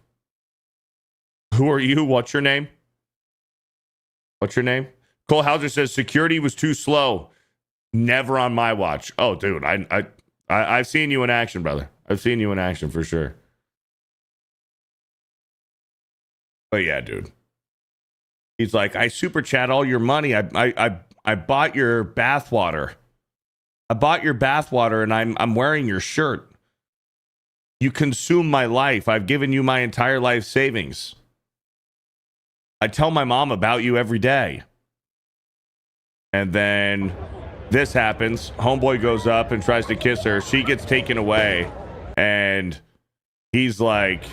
Who are you? What's your name? What's your name? Cole Hauser says security was too slow. Never on my watch. Oh, dude, I've seen you in action, brother. I've seen you in action for sure. But yeah, dude. He's like, I super chat all your money. I bought your bathwater. I bought your bathwater and I'm wearing your shirt. You consume my life. I've given you my entire life savings. I tell my mom about you every day. And then this happens. Homeboy goes up and tries to kiss her. She gets taken away. And he's like,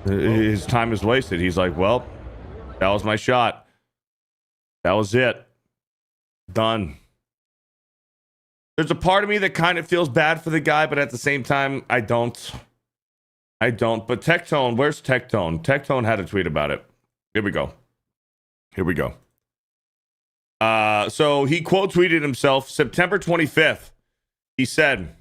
his time is wasted. He's like, well, that was my shot. That was it. Done. There's a part of me that kind of feels bad for the guy, but at the same time, I don't. But Tectone, where's Tectone? Tectone had a tweet about it. Here we go. So he quote tweeted himself September 25th. He said,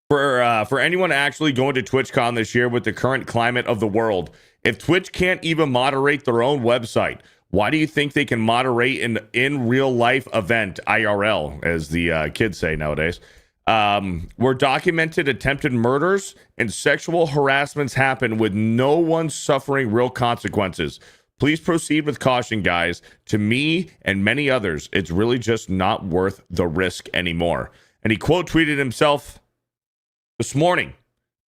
for anyone actually going to TwitchCon this year with the current climate of the world, if Twitch can't even moderate their own website, why do you think they can moderate an in real life event, IRL, as the kids say nowadays, where documented attempted murders and sexual harassments happen with no one suffering real consequences? Please proceed with caution, guys. To me and many others, it's really just not worth the risk anymore. And he quote tweeted himself this morning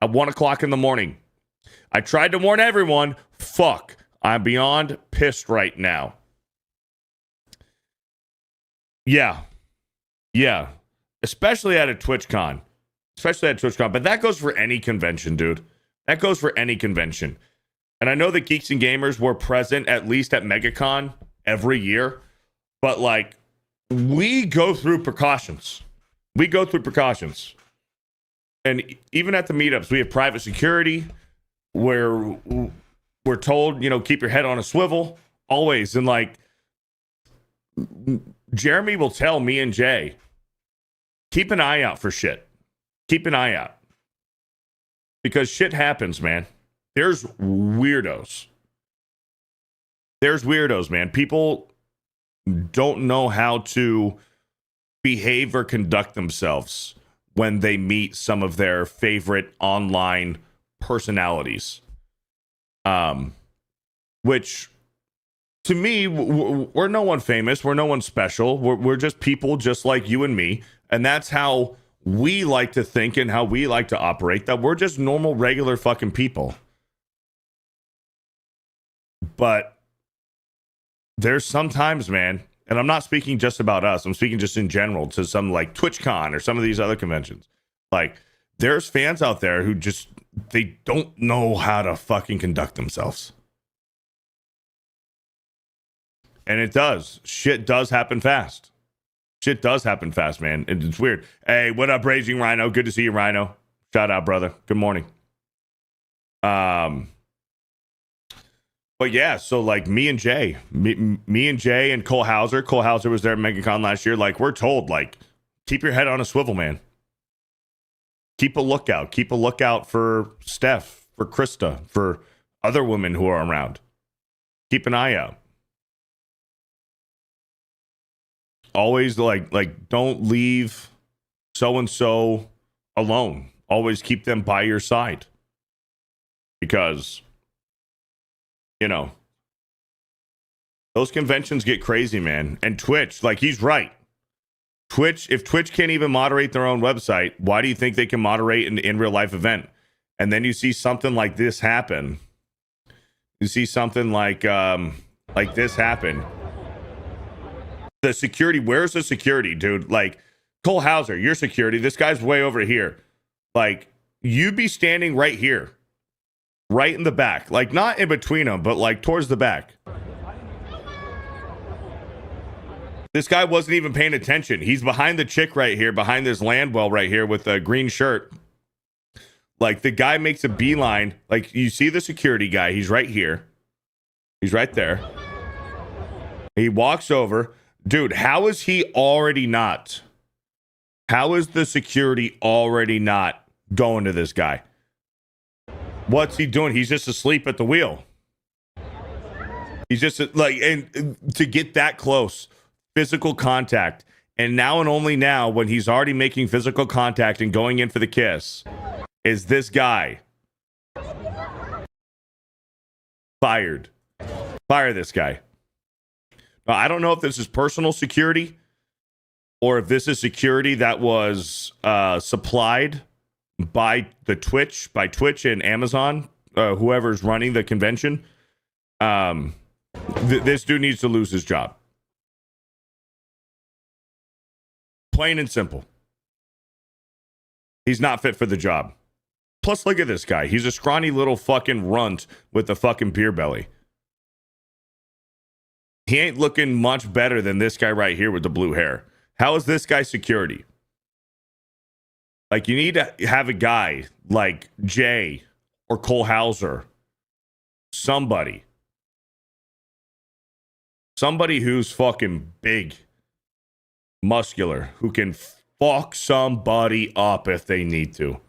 at 1 o'clock in the morning. I tried to warn everyone. Fuck. I'm beyond pissed right now. Yeah. Especially at a TwitchCon. But that goes for any convention, dude. That goes for any convention. And I know that Geeks and Gamers were present at least at MegaCon every year. But, like, we go through precautions. And even at the meetups, we have private security where we're told, keep your head on a swivel always. And like Jeremy will tell me and Jay, keep an eye out for shit. Keep an eye out. Because shit happens, man. There's weirdos. Man. People don't know how to behave or conduct themselves when they meet some of their favorite online personalities. Which to me, we're no one famous. We're no one special. We're just people just like you and me. And that's how we like to think and how we like to operate, that we're just normal, regular fucking people. But there's sometimes, man, and I'm not speaking just about us. I'm speaking just in general to some like TwitchCon or some of these other conventions. Like there's fans out there who just, they don't know how to fucking conduct themselves. And it does. Shit does happen fast. Man. And it's weird. Hey, what up, Raging Rhino? Good to see you, Rhino. Shout out, brother. Good morning. But yeah, so like me and Jay and Cole Hauser. Cole Hauser was there at MegaCon last year. Like we're told, like, keep your head on a swivel, man. Keep a lookout. Keep a lookout for Steph, for Krista, for other women who are around. Keep an eye out. Always like don't leave so-and-so alone. Always keep them by your side. Because, those conventions get crazy, man. And Twitch, like he's right. If Twitch can't even moderate their own website, why do you think they can moderate an in real life event? And then you see something like this happen. You see something like this happen. The security, where's the security, dude? Like, Cole Hauser, your security, this guy's way over here. Like, you'd be standing right here. right in the back. Like, not in between them, but like towards the back. This guy wasn't even paying attention. He's behind the chick right here, behind this Landwell right here with a green shirt. Like, the guy makes a beeline. Like, you see the security guy. He's right here. He's right there. He walks over. Dude, how is he already not? How is the security already not going to this guy? What's he doing? He's just asleep at the wheel. He's just like, and to get that close, physical contact. And now and only now, when he's already making physical contact and going in for the kiss, is this guy fired. Fire this guy. Now, I don't know if this is personal security or if this is security that was supplied by Twitch and Amazon, whoever's running the convention. This dude needs to lose his job. Plain and simple. He's not fit for the job. Plus, look at this guy. He's a scrawny little fucking runt with a fucking beer belly. He ain't looking much better than this guy right here with the blue hair. How is this guy security? Like, you need to have a guy like Jay or Cole Hauser. Somebody who's fucking big, muscular, who can fuck somebody up if they need to.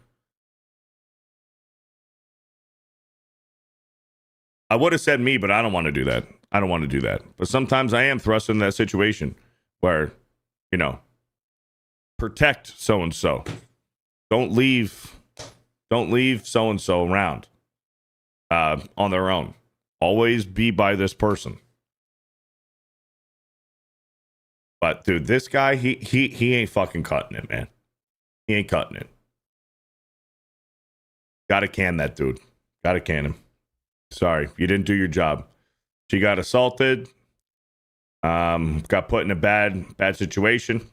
I would have said me, but I don't want to do that. I don't want to do that. But sometimes I am thrust in that situation where, you know, protect so-and-so. Don't leave so-and-so around on their own. Always be by this person. But dude, this guy, he ain't fucking cutting it, man. He ain't cutting it. Gotta can that dude. Gotta can him. Sorry, you didn't do your job. She got assaulted. Got put in a bad situation.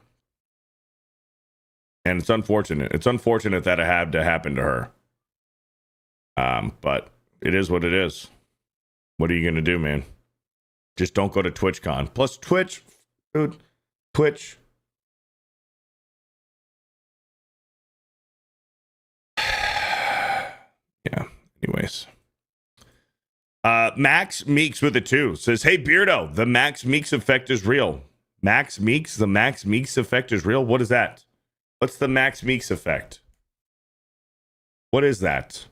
And it's unfortunate. It's unfortunate that it had to happen to her. But it is what it is. What are you gonna do, man? Just don't go to TwitchCon. Plus Twitch, dude. Twitch. Yeah. Anyways. Max Meeks with a 2 says, "Hey Beardo, the Max Meeks effect is real." Max Meeks, the Max Meeks effect is real. What is that? What's the Max Meeks effect? What is that?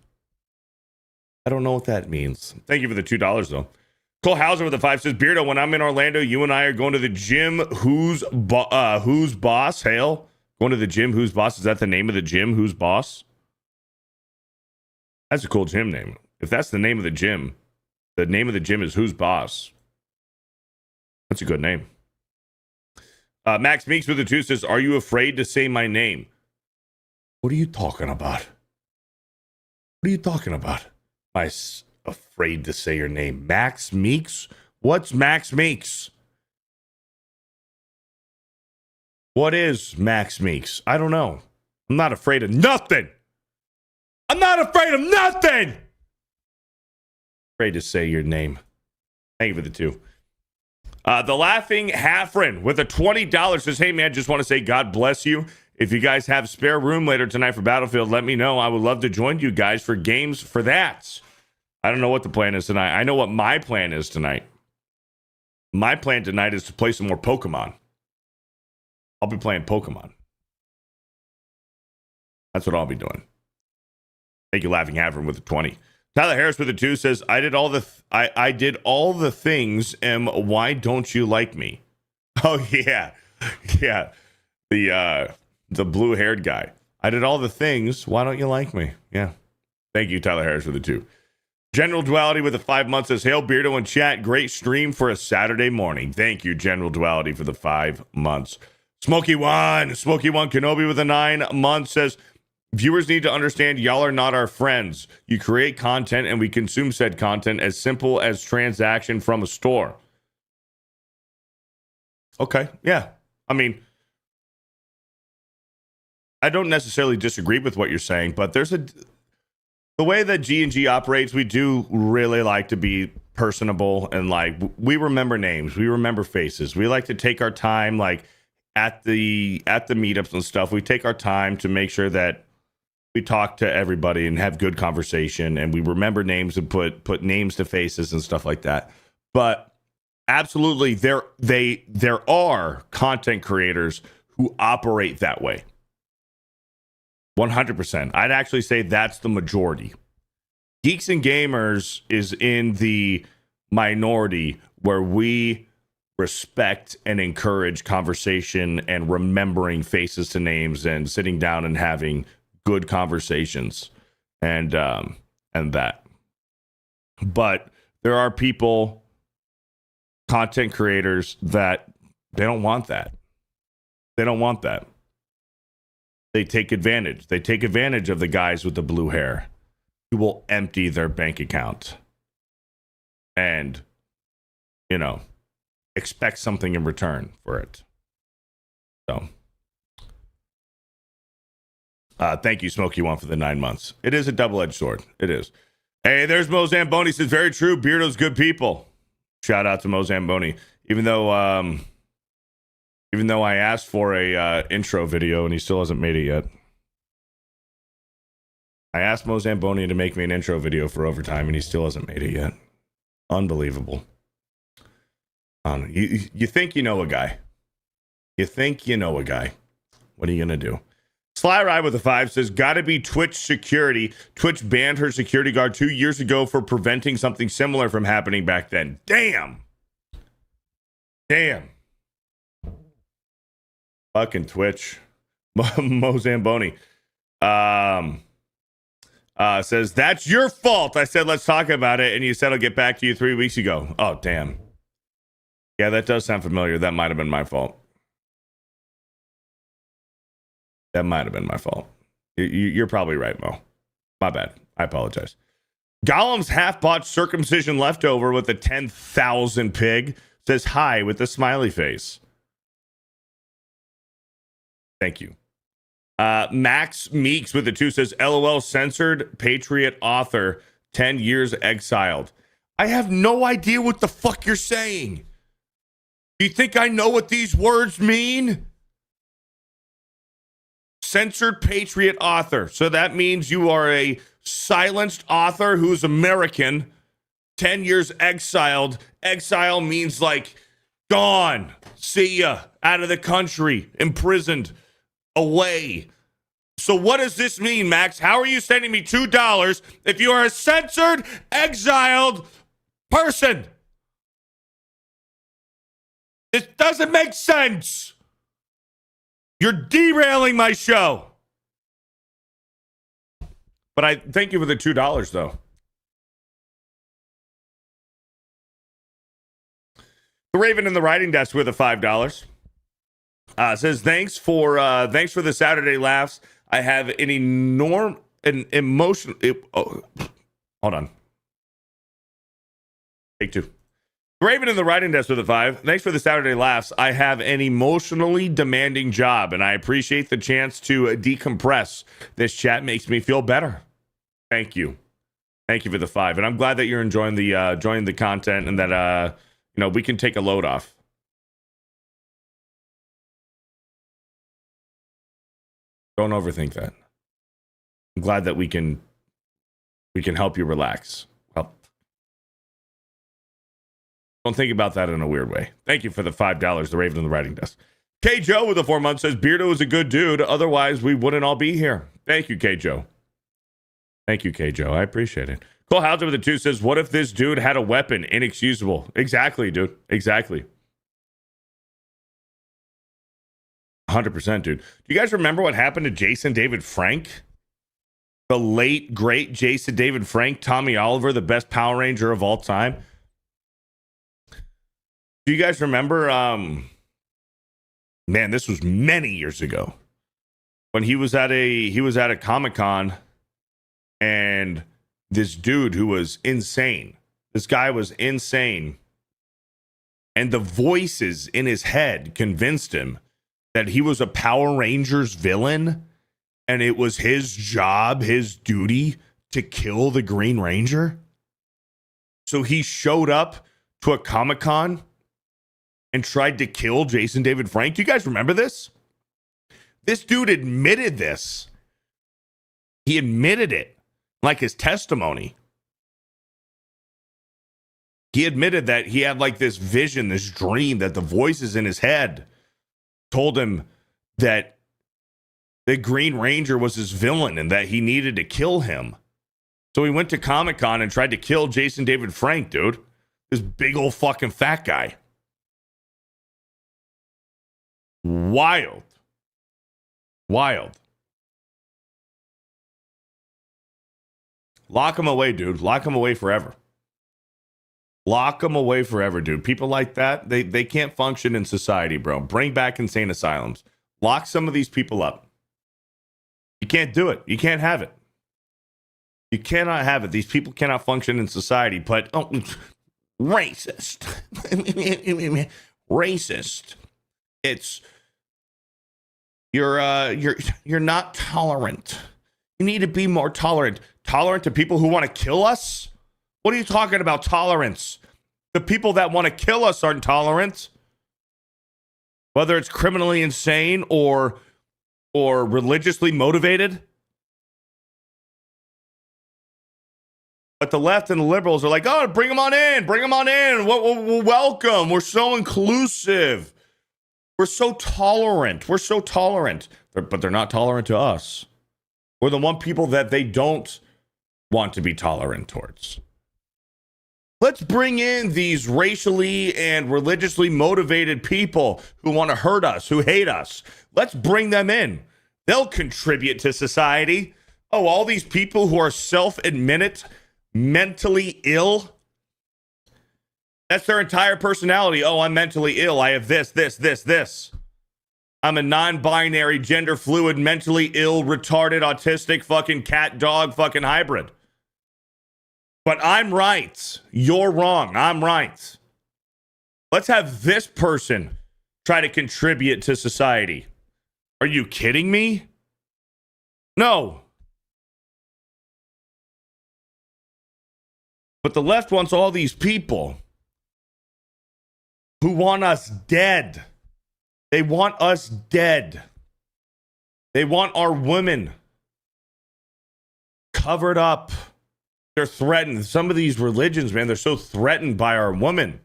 I don't know what that means. Thank you for the $2 though. Cole Hauser with a 5 says, "Beardo, when I'm in Orlando, you and I are going to the gym. Who's boss? Hail, going to the gym. Who's boss? Is that the name of the gym? Who's boss? That's a cool gym name. If that's the name of the gym is Who's Boss. That's a good name." Max Meeks with a 2 says, "Are you afraid to say my name?" What are you talking about? What are you talking about? Afraid to say your name. Max Meeks? What's Max Meeks? What is Max Meeks? I don't know. I'm not afraid of nothing. I'm not afraid of nothing. Afraid to say your name. Thank you for the 2. The Laughing Halfren with a $20 says, "Hey man, just want to say God bless you. If you guys have spare room later tonight for Battlefield, let me know. I would love to join you guys for games for that." I don't know what the plan is tonight. I know what my plan is tonight. My plan tonight is to play some more Pokemon. I'll be playing Pokemon. That's what I'll be doing. Thank you, Laughing Halfren with a 20. Tyler Harris with a 2 says, I did all the things. Why don't you like me? Oh yeah. Yeah. The blue-haired guy. I did all the things. Why don't you like me? Yeah. Thank you, Tyler Harris with a 2. General Duality with a 5 months says, "Hail Beardo in chat. Great stream for a Saturday morning." Thank you, General Duality, for the 5 months. Smokey One Kenobi with a 9 months says, "Viewers need to understand y'all are not our friends. You create content and we consume said content as simple as transaction from a store." Okay, yeah. I mean, I don't necessarily disagree with what you're saying, but there's the way that G&G operates, we do really like to be personable, and like we remember names, we remember faces. We like to take our time, like at the meetups and stuff. We take our time to make sure that we talk to everybody and have good conversation, and we remember names and put names to faces and stuff like that. But absolutely, there are content creators who operate that way. 100%. I'd actually say that's the majority. Geeks and Gamers is in the minority where we respect and encourage conversation and remembering faces to names and sitting down and having good conversations and that. But there are people, content creators, that they don't want that. They don't want that. They take advantage. They take advantage of the guys with the blue hair who will empty their bank account and, you know, expect something in return for it. So, thank you, Smokey One, for the 9 months. It is a double-edged sword. It is. Hey, there's Mo Zamboni. Says, very true. Beardo's good people. Shout out to Mo Zamboni. Even though I asked for a intro video and he still hasn't made it yet. I asked Mo Zamboni to make me an intro video for Overtime and he still hasn't made it yet. Unbelievable. You think you know a guy. You think you know a guy. What are you going to do? Sly Ride with a 5 says, gotta be Twitch security. Twitch banned her security guard 2 years ago for preventing something similar from happening back then. Damn. Fucking Twitch. Mo Zamboni. Says, that's your fault. I said, let's talk about it. And you said, I'll get back to you 3 weeks ago. Oh, damn. Yeah, that does sound familiar. That might have been my fault. You're probably right, Mo. My bad. I apologize. Gollum's half-bought circumcision leftover with a 10,000 pig says hi with a smiley face. Thank you. Max Meeks with a 2 says, LOL, censored Patriot author, 10 years exiled. I have no idea what the fuck you're saying. Do you think I know what these words mean? Censored Patriot author. So that means you are a silenced author who's American, 10 years exiled. Exile means like gone, see ya, out of the country, imprisoned, away. So what does this mean, Max? How are you sending me $2 if you are a censored, exiled person? This doesn't make sense. You're derailing my show. But I thank you for the $2, though. The Raven in the Writing Desk with a $5. Says, thanks for the Saturday laughs. I have an emotion. Hold on. Take 2. Raven in the Writing Desk with a 5. Thanks for the Saturday laughs. I have an emotionally demanding job, and I appreciate the chance to decompress. This chat makes me feel better. Thank you. Thank you for the 5. And I'm glad that you're enjoying the content and that we can take a load off. Don't overthink that. I'm glad that we can help you relax. Well, don't think about that in a weird way. Thank you for the $5, the Raven in the Writing Desk. K. Joe with a 4 months says, Beardo is a good dude. Otherwise, we wouldn't all be here. Thank you, K. Joe. Thank you, K. Joe. I appreciate it. Cole Hauser with a 2 says, what if this dude had a weapon? Inexcusable. Exactly, dude. Exactly. 100%, dude. Do you guys remember what happened to Jason David Frank? The late, great Jason David Frank, Tommy Oliver, the best Power Ranger of all time. Do you guys remember? Man, this was many years ago when he was at a Comic-Con, and this dude who was insane. This guy was insane, and the voices in his head convinced him that he was a Power Rangers villain, and it was his job, his duty to kill the Green Ranger? So he showed up to a Comic-Con and tried to kill Jason David Frank. Do you guys remember this? This dude admitted this. He admitted it, like his testimony. He admitted that he had like this vision, this dream, that the voices in his head told him that the Green Ranger was his villain and that he needed to kill him. So he went to Comic-Con and tried to kill Jason David Frank, dude. This big old fucking fat guy. Wild. Wild. Lock him away, dude. Lock him away forever. Lock them away forever, dude. People like that, they can't function in society, bro. Bring back insane asylums. Lock some of these people up. You can't do it. You can't have it. You cannot have it. These people cannot function in society. But racist. Racist. It's you're not tolerant. You need to be more tolerant. Tolerant to people who want to kill us? What are you talking about, tolerance? The people that want to kill us aren't tolerant. Whether it's criminally insane or religiously motivated. But the left and the liberals are like, oh, bring them on in. Bring them on in. We're welcome. We're so inclusive. We're so tolerant. We're so tolerant. But they're not tolerant to us. We're the one people that they don't want to be tolerant towards. Let's bring in these racially and religiously motivated people who want to hurt us, who hate us. Let's bring them in. They'll contribute to society. Oh, all these people who are self-admitted mentally ill. That's their entire personality. Oh, I'm mentally ill. I have this. I'm a non-binary, gender fluid, mentally ill, retarded, autistic, fucking cat, dog, fucking hybrid. But I'm right. You're wrong. I'm right. Let's have this person try to contribute to society. Are you kidding me? No. But the left wants all these people who want us dead. They want us dead. They want our women covered up. They're threatened. Some of these religions, man, they're so threatened by our women.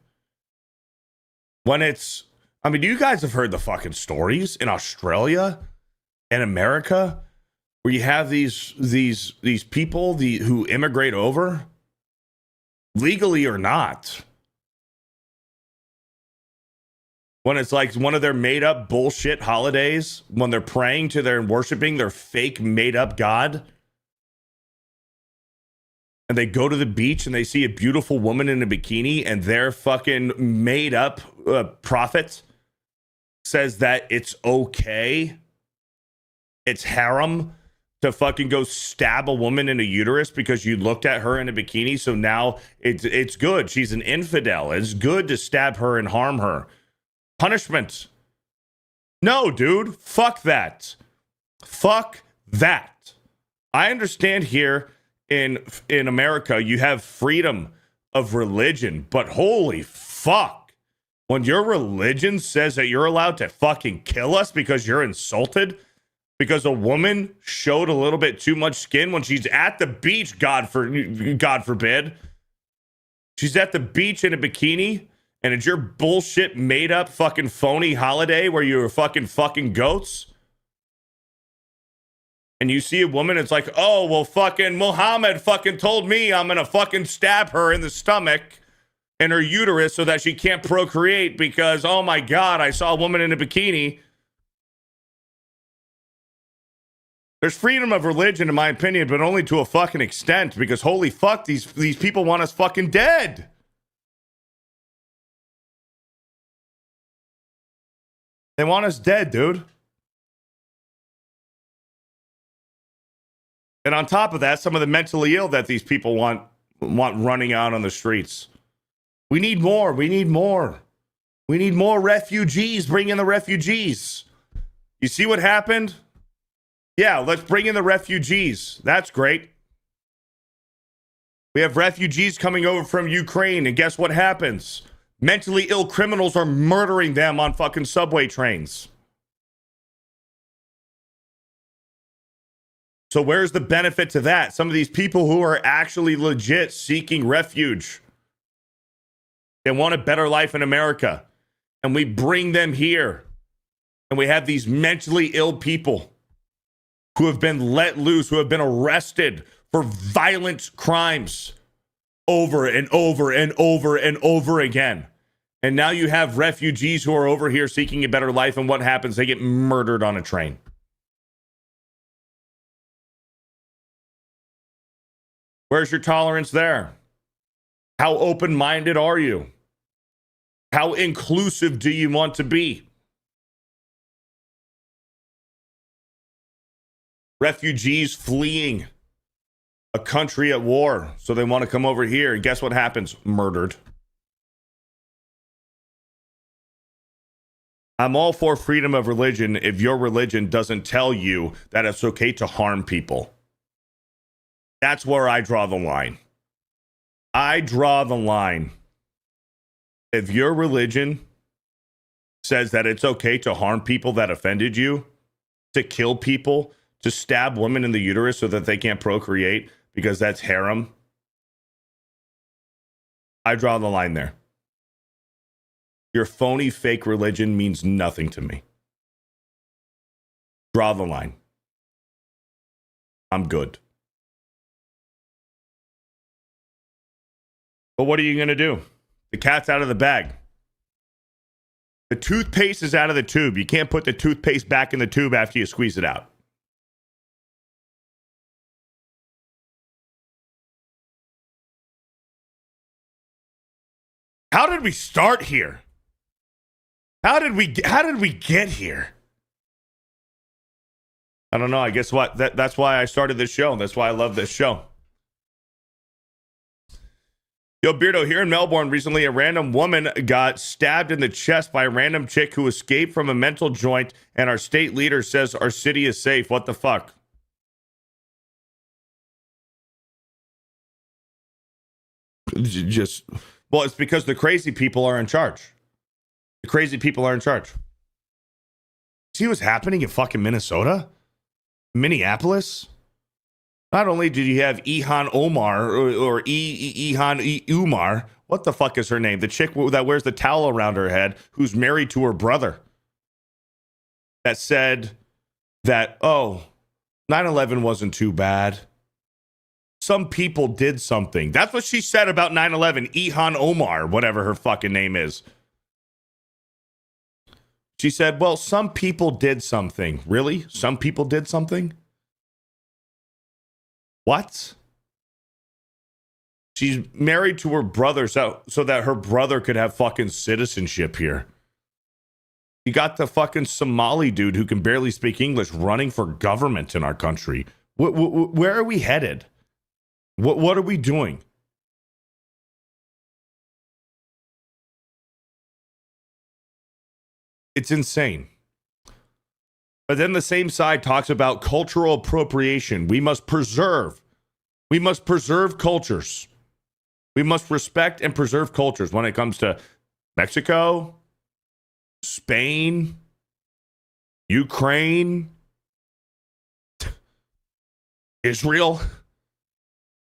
When it's, I mean, you guys have heard the fucking stories in Australia and America where you have these people who immigrate over, legally or not. When it's like one of their made up bullshit holidays, when they're praying to their and worshiping their fake made up God. And they go to the beach and they see a beautiful woman in a bikini and their fucking made up prophet says that it's okay. It's harem to fucking go stab a woman in a uterus because you looked at her in a bikini. So now it's good. She's an infidel. It's good to stab her and harm her. Punishment. No, dude. Fuck that. Fuck that. I understand here in America, you have freedom of religion, but holy fuck. When your religion says that you're allowed to fucking kill us because you're insulted, because a woman showed a little bit too much skin when she's at the beach, God forbid. She's at the beach in a bikini, and it's your bullshit made up fucking phony holiday where you're fucking goats. And you see a woman, it's like, oh, well, fucking Muhammad fucking told me I'm going to fucking stab her in the stomach and her uterus so that she can't procreate because, oh my God, I saw a woman in a bikini. There's freedom of religion, in my opinion, but only to a fucking extent because holy fuck, these people want us fucking dead. They want us dead, dude. And on top of that, some of the mentally ill that these people want running out on the streets. We need more. We need more. We need more refugees. Bring in the refugees. You see what happened? Yeah, let's bring in the refugees. That's great. We have refugees coming over from Ukraine, and guess what happens? Mentally ill criminals are murdering them on fucking subway trains. So where's the benefit to that? Some of these people who are actually legit seeking refuge, they want a better life in America, and we bring them here, and we have these mentally ill people who have been let loose, who have been arrested for violent crimes over and over and over and over again. And now you have refugees who are over here seeking a better life, and what happens? They get murdered on a train. Where's your tolerance there? How open-minded are you? How inclusive do you want to be? Refugees fleeing a country at war, so they want to come over here, and guess what happens? Murdered. I'm all for freedom of religion if your religion doesn't tell you that it's okay to harm people. That's where I draw the line. I draw the line. If your religion says that it's okay to harm people that offended you, to kill people, to stab women in the uterus so that they can't procreate because that's harem, I draw the line there. Your phony fake religion means nothing to me. Draw the line. I'm good. But what are you going to do? The cat's out of the bag. The toothpaste is out of the tube. You can't put the toothpaste back in the tube after you squeeze it out. How did we start here? How did we get here? I don't know. I guess what? That's why I started this show. That's why I love this show. Yo, Beardo, here in Melbourne recently, a random woman got stabbed in the chest by a random chick who escaped from a mental joint, and our state leader says our city is safe. What the fuck? Well, it's because the crazy people are in charge. The crazy people are in charge. See what's happening in fucking Minnesota? Minneapolis? Not only did you have Ihan Omar or Ihan Umar, what the fuck is her name? The chick that wears the towel around her head, who's married to her brother, that said that, oh, 9/11 wasn't too bad. Some people did something. That's what she said about 9/11. Ihan Omar, whatever her fucking name is. She said, well, some people did something. Really? Some people did something? What? She's married to her brother so that her brother could have fucking citizenship here. You got the fucking Somali dude who can barely speak English running for government in our country. Where are we headed? What are we doing? It's insane. But then the same side talks about cultural appropriation. We must preserve cultures. We must respect and preserve cultures when it comes to Mexico, Spain, Ukraine, Israel.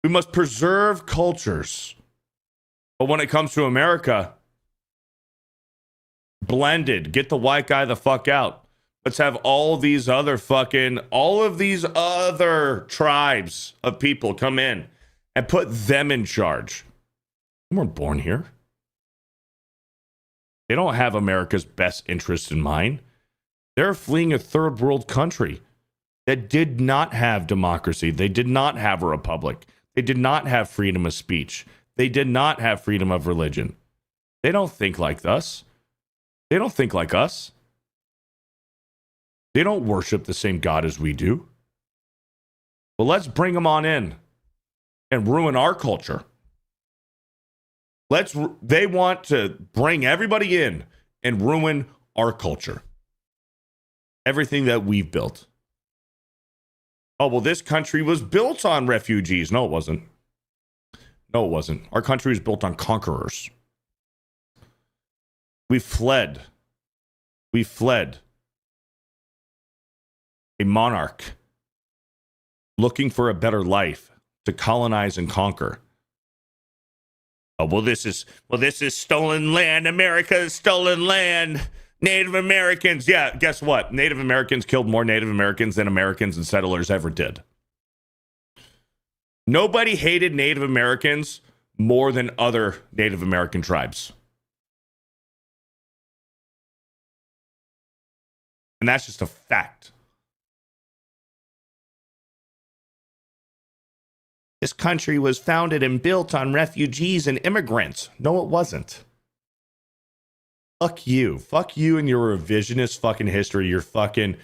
We must preserve cultures. But when it comes to America, blended, get the white guy the fuck out. Let's have all of these other tribes of people come in and put them in charge. They weren't born here. They don't have America's best interest in mind. They're fleeing a third world country that did not have democracy. They did not have a republic. They did not have freedom of speech. They did not have freedom of religion. They don't think like us. They don't think like us. They don't worship the same God as we do. Well, let's bring them on in and ruin our culture. They want to bring everybody in and ruin our culture. Everything that we've built. Oh, well, this country was built on refugees. No, it wasn't. No, it wasn't. Our country was built on conquerors. We fled. We fled a monarch looking for a better life to colonize and conquer. Oh, well, this is stolen land. America is stolen land. Native Americans. Yeah, guess what? Native Americans killed more Native Americans than Americans and settlers ever did. Nobody hated Native Americans more than other Native American tribes. And that's just a fact. This country was founded and built on refugees and immigrants. No, it wasn't. Fuck you. Fuck you and your revisionist fucking history, your fucking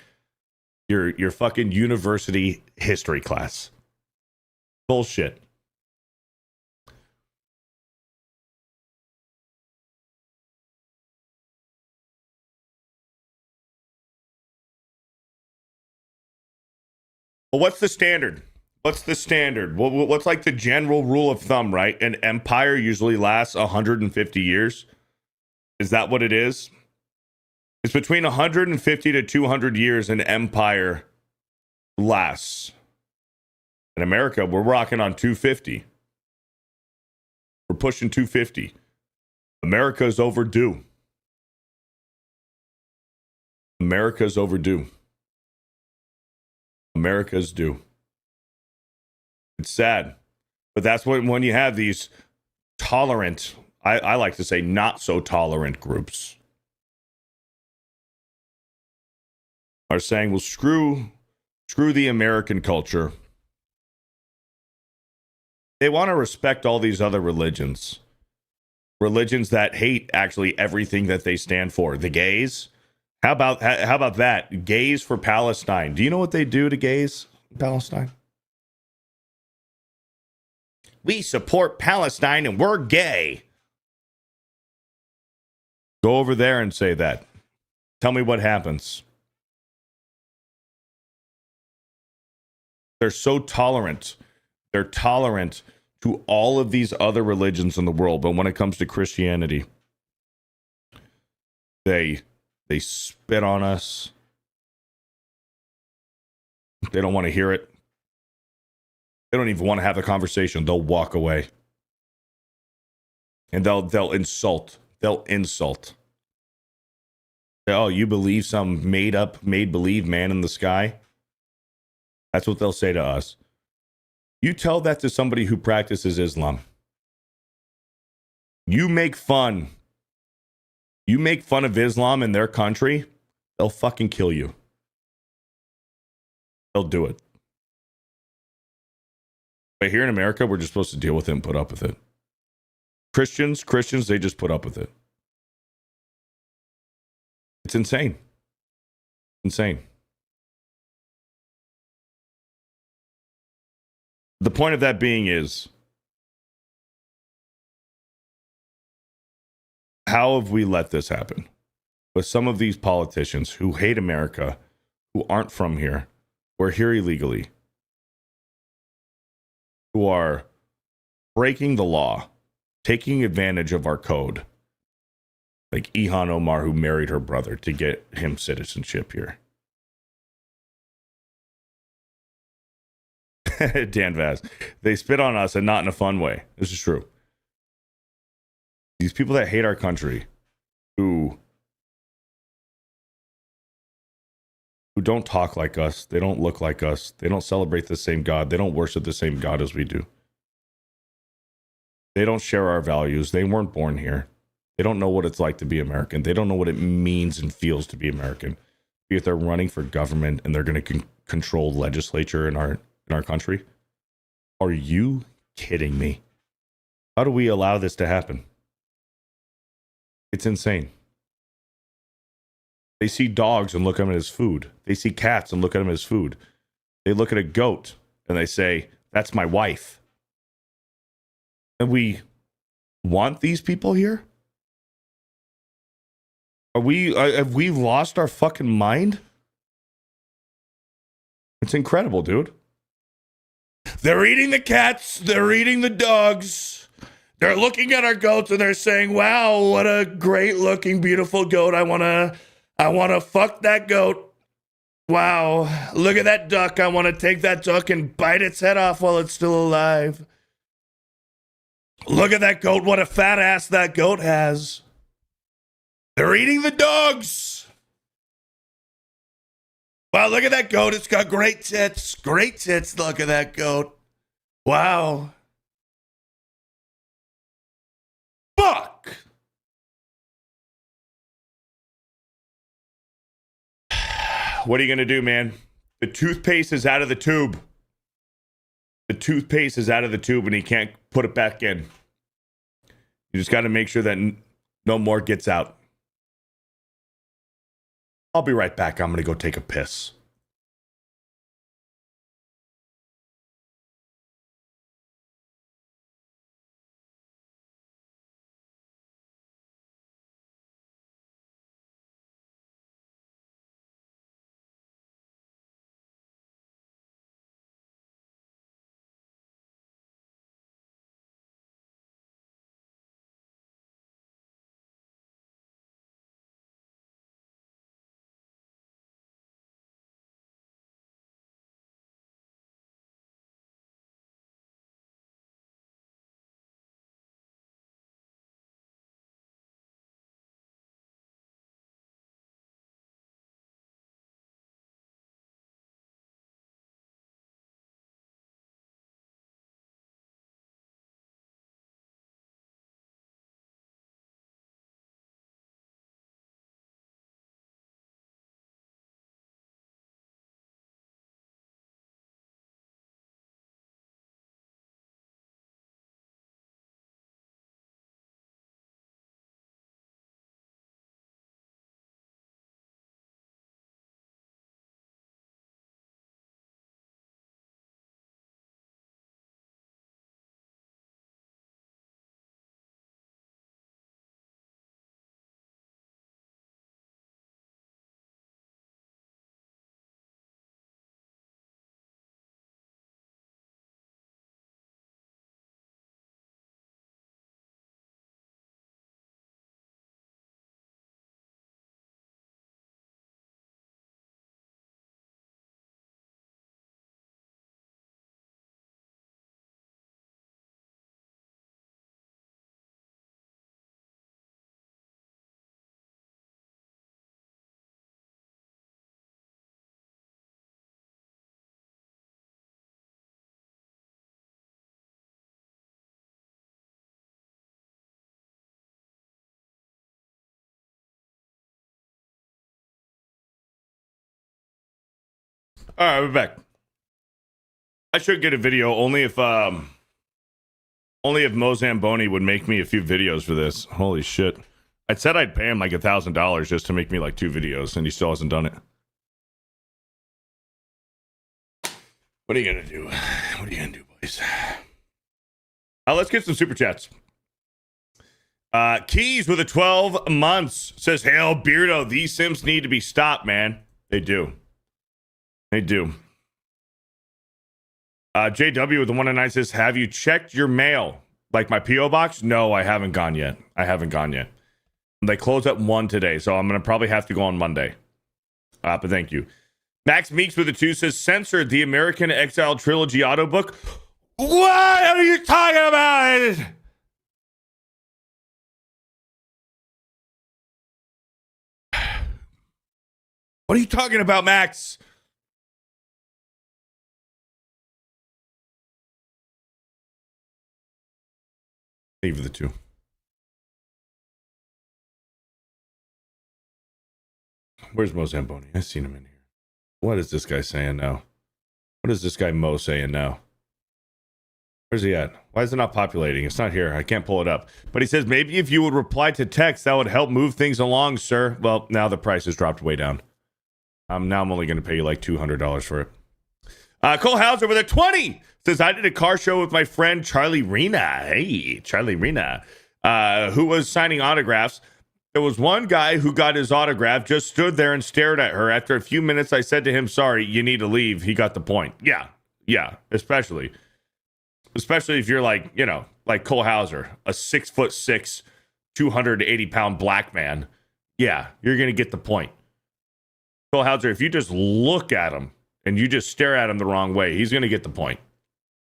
university history class. Bullshit. Well, what's the standard? What's the standard? What's like the general rule of thumb, right? An empire usually lasts 150 years. Is that what it is? It's between 150 to 200 years an empire lasts. In America, we're rocking on 250. We're pushing 250. America's overdue. America's overdue. America's due. It's sad. But that's when you have these tolerant, I like to say not so tolerant groups are saying, well, screw the American culture. They want to respect all these other religions. Religions that hate actually everything that they stand for. The gays. How about that? Gays for Palestine. Do you know what they do to gays in Palestine? We support Palestine and we're gay. Go over there and say that. Tell me what happens. They're so tolerant. They're tolerant to all of these other religions in the world. But when it comes to Christianity, they spit on us. They don't want to hear it. They don't even want to have the conversation. They'll walk away. And they'll insult. They'll insult. Oh, you believe some made-believe man in the sky? That's what they'll say to us. You tell that to somebody who practices Islam. You make fun of Islam in their country, they'll fucking kill you. They'll do it. But here in America, we're just supposed to deal with it and put up with it. Christians, they just put up with it. It's insane. Insane. The point of that being is, how have we let this happen? With some of these politicians who hate America, who aren't from here, who are here illegally, who are breaking the law, taking advantage of our code, like Ilhan Omar, who married her brother to get him citizenship here. Dan Vaz, they spit on us and not in a fun way. This is true. These people that hate our country, who don't talk like us, they don't look like us, they don't celebrate the same God, they don't worship the same God as we do. They don't share our values. They weren't born here. They don't know what it's like to be American. They don't know what it means and feels to be American. If they're running for government and they're going to control legislature in our country. Are you kidding me? How do we allow this to happen? It's insane. They see dogs and look at them as food. They see cats and look at them as food. They look at a goat and they say, that's my wife. And we want these people here? Have we lost our fucking mind? It's incredible, dude. They're eating the cats. They're eating the dogs. They're looking at our goats and they're saying, wow, what a great looking, beautiful goat. I want to fuck that goat. Wow. Look at that duck. I want to take that duck and bite its head off while it's still alive. Look at that goat. What a fat ass that goat has. They're eating the dogs. Wow, look at that goat. It's got great tits. Great tits. Look at that goat. Wow. Fuck. What are you going to do, man? The toothpaste is out of the tube. The toothpaste is out of the tube and he can't put it back in. You just got to make sure that no more gets out. I'll be right back. I'm going to go take a piss. All right, we're back. I should get a video only if Mo Zamboni would make me a few videos for this. Holy shit. I said I'd pay him like $1,000 just to make me like 2 videos, and he still hasn't done it. What are you gonna do? What are you gonna do, boys? Let's get some super chats. Keys with a 12 months says, "Hail Beardo, these Sims need to be stopped, man." They do. They do. JW with the 109 says, "Have you checked your mail? Like my P.O. box?" No, I haven't gone yet. They close at 1 today, so I'm going to probably have to go on Monday. But thank you. Max Meeks with the 2 says, "Censored the American Exile Trilogy audiobook." What are you talking about? What are you talking about, Max? Leave the 2. Where's Mo Zamboni? I've seen him in here. What is this guy saying now? What is this guy Mo saying now? Where's he at? Why is it not populating? It's not here. I can't pull it up. But he says, maybe if you would reply to text, that would help move things along, sir. Well, now the price has dropped way down. Now I'm only going to pay you like $200 for it. Cole Hauser with a 20 says, "I did a car show with my friend Charlie Rena." Hey, Charlie Rena, who was signing autographs. There was one guy who got his autograph, just stood there and stared at her. After a few minutes, I said to him, "Sorry, you need to leave." He got the point. Yeah, especially. especially if you're like, you know, like Cole Hauser, a 6'6", 280-pound black man. Yeah, you're going to get the point. Cole Hauser, if you just look at him and you just stare at him the wrong way, he's going to get the point.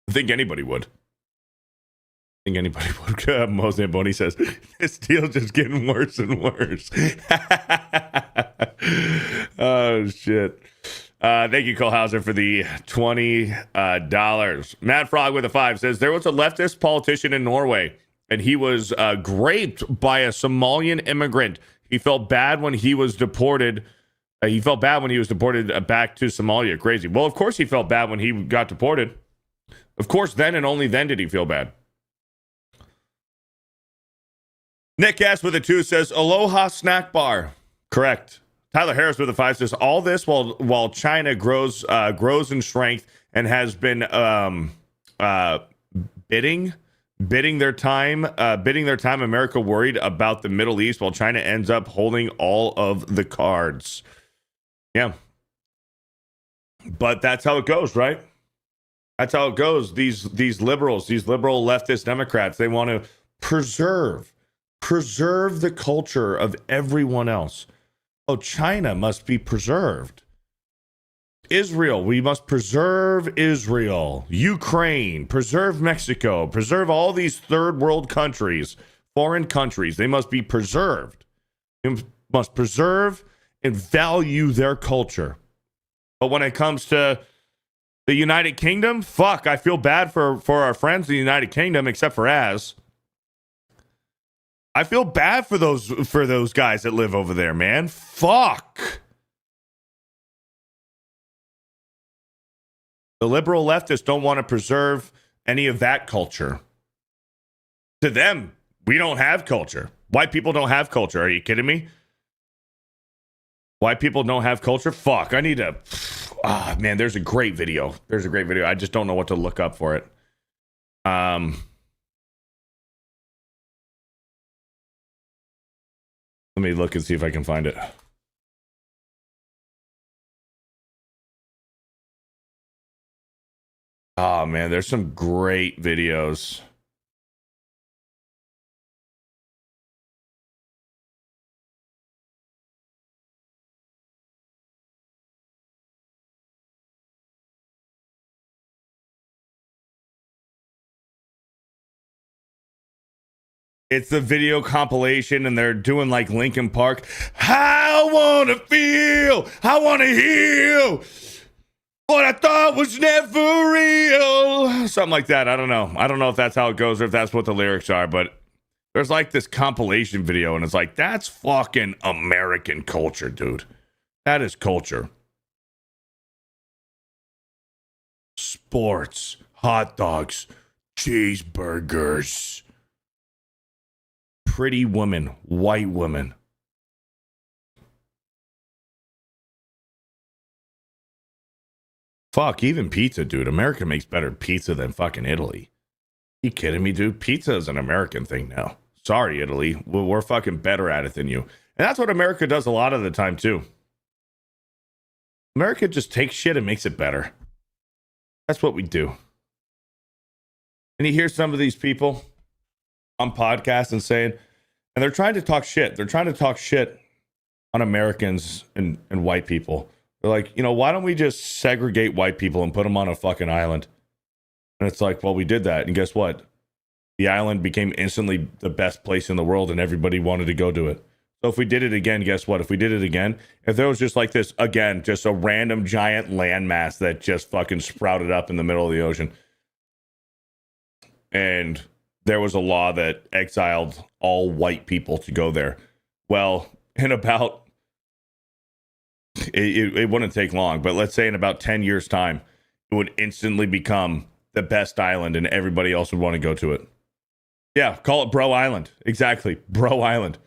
I think anybody would. Mose Zamboni says, this deal's just getting worse and worse. Oh, shit. Thank you, Cole Hauser, for the $20. Matt Frog with a 5 says, there was a leftist politician in Norway, and he was raped by a Somalian immigrant. He felt bad when he was deported. Back to Somalia. Crazy. Well, of course he felt bad when he got deported. Of course, then and only then did he feel bad. Nick S with a 2 says, Aloha Snack Bar. Correct. Tyler Harris with a 5 says, all this while China grows in strength and has been bidding their time. America worried about the Middle East while China ends up holding all of the cards. Yeah. But that's how it goes, right? That's how it goes. These liberals, these liberal leftist Democrats, they want to preserve the culture of everyone else. Oh, China must be preserved. Israel, we must preserve Israel. Ukraine, preserve Mexico, preserve all these third world countries, foreign countries. They must be preserved. We must preserve and value their culture. But when it comes to the United Kingdom, fuck, I feel bad for our friends in the United Kingdom, except for Az. I feel bad for those guys that live over there, man. Fuck. The liberal leftists don't want to preserve any of that culture. To them, we don't have culture. White people don't have culture. Are you kidding me? White people don't have culture? Fuck, I need to... Ah, man, there's a great video. I just don't know what to look up for it. Let me look and see if I can find it. Oh, man, there's some great videos. It's the video compilation, and they're doing like Linkin Park. I want to feel, I want to heal what I thought was never real. Something like that. I don't know. I don't know if that's how it goes or if that's what the lyrics are, but there's like this compilation video, and it's like, that's fucking American culture, dude. That is culture. Sports, hot dogs, cheeseburgers. Pretty women, white women. Fuck, even pizza, dude. America makes better pizza than fucking Italy. You kidding me, dude? Pizza is an American thing now. Sorry, Italy. We're fucking better at it than you. And that's what America does a lot of the time, too. America just takes shit and makes it better. That's what we do. And you hear some of these people on podcasts and saying, and they're trying to talk shit. They're trying to talk shit on Americans and white people. They're like, you know, why don't we just segregate white people and put them on a fucking island? And it's like, well, we did that. And guess what? The island became instantly the best place in the world and everybody wanted to go to it. So if we did it again, guess what? If we did it again, if there was just like this, again, just a random giant landmass that just fucking sprouted up in the middle of the ocean, and there was a law that exiled all white people to go there. Well, in about, it wouldn't take long, but let's say in about 10 years' time, it would instantly become the best island and everybody else would want to go to it. Yeah, call it Bro Island. Exactly, Bro Island.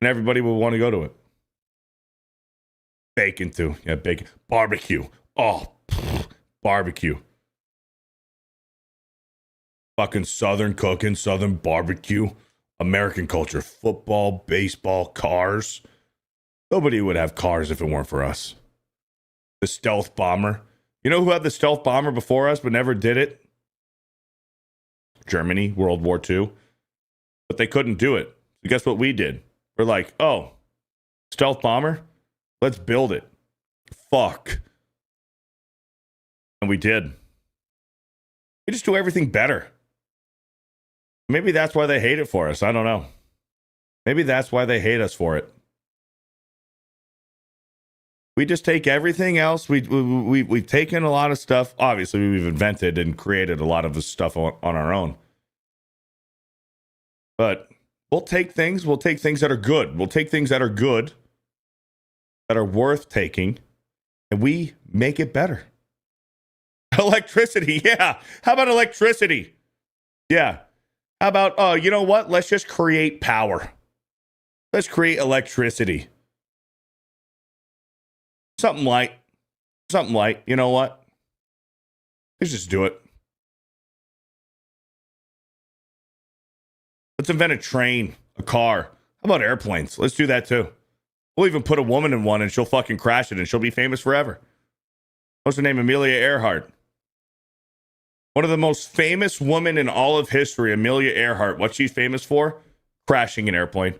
And everybody would want to go to it. Bacon, too. Yeah, bacon. Barbecue. Oh, barbecue. Fucking Southern cooking, Southern barbecue, American culture, football, baseball, cars. Nobody would have cars if it weren't for us. The stealth bomber. You know who had the stealth bomber before us but never did it? Germany, World War II. But they couldn't do it. So guess what we did? We're like, oh, stealth bomber? Let's build it. Fuck. And we did. We just do everything better. Maybe that's why they hate it for us. I don't know. Maybe that's why they hate us for it. We just take everything else. We've taken a lot of stuff. Obviously, we've invented and created a lot of this stuff on our own. But we'll take things that are good. We'll take things that are good, that are worth taking, and we make it better. Electricity, yeah. How about electricity? Yeah. How about, you know what? Let's just create power. Let's create electricity. Something light. You know what? Let's just do it. Let's invent a train, a car. How about airplanes? Let's do that too. We'll even put a woman in one and she'll fucking crash it and she'll be famous forever. What's her name? Amelia Earhart. One of the most famous women in all of history, Amelia Earhart. What's she famous for? Crashing an airplane.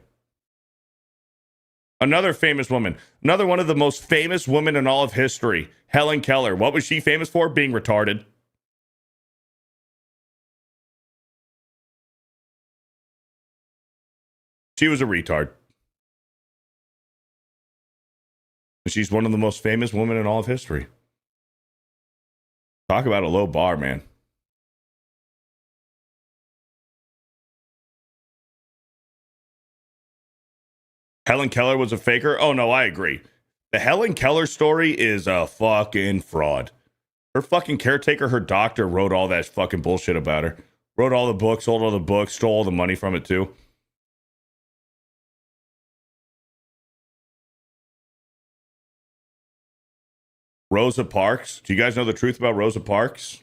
Another famous woman. Another one of the most famous women in all of history, Helen Keller. What was she famous for? Being retarded. She was a retard. She's one of the most famous women in all of history. Talk about a low bar, man. Helen Keller was a faker? Oh, no, I agree. The Helen Keller story is a fucking fraud. Her fucking caretaker, her doctor, wrote all that fucking bullshit about her. Wrote all the books, sold all the books, stole all the money from it, too. Rosa Parks. Do you guys know the truth about Rosa Parks?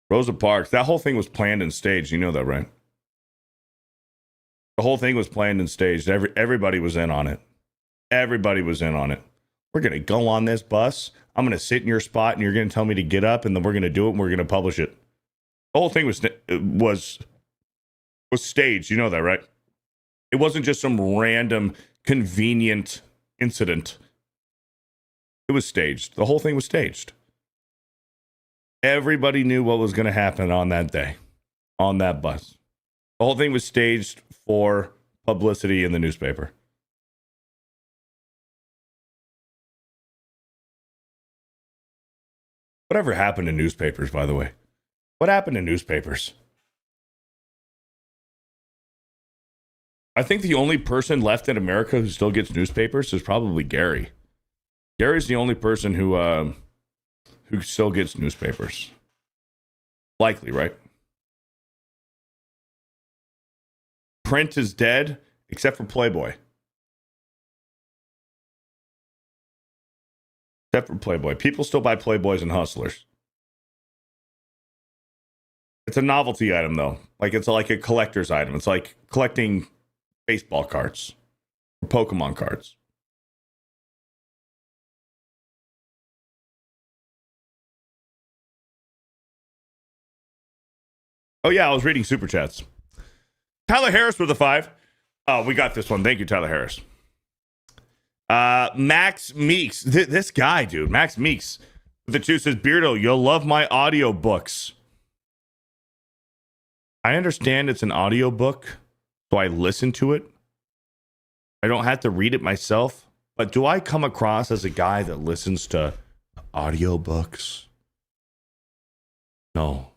Rosa Parks. That whole thing was planned and staged. You know that, right? The whole thing was planned and staged. Everybody was in on it. Everybody was in on it. We're going to go on this bus. I'm going to sit in your spot and you're going to tell me to get up and then we're going to do it and we're going to publish it. The whole thing was staged. You know that, right? It wasn't just some random convenient incident. It was staged. The whole thing was staged. Everybody knew what was going to happen on that day, on that bus. The whole thing was staged for publicity in the newspaper. Whatever happened to newspapers, by the way? What happened to newspapers? I think the only person left in America who still gets newspapers is probably Gary. Gary's the only person who still gets newspapers. Likely, right? Print is dead, except for Playboy. Except for Playboy. People still buy Playboys and Hustlers. It's a novelty item, though. Like, it's like a collector's item. It's like collecting baseball cards or Pokemon cards. Oh, yeah, I was reading Super Chats. Tyler Harris with a 5. Oh, we got this one. Thank you, Tyler Harris. Max Meeks. This guy, dude. Max Meeks with the 2 says, Beardo, you'll love my audiobooks. I understand it's an audiobook, so I listen to it. I don't have to read it myself. But do I come across as a guy that listens to audiobooks? No.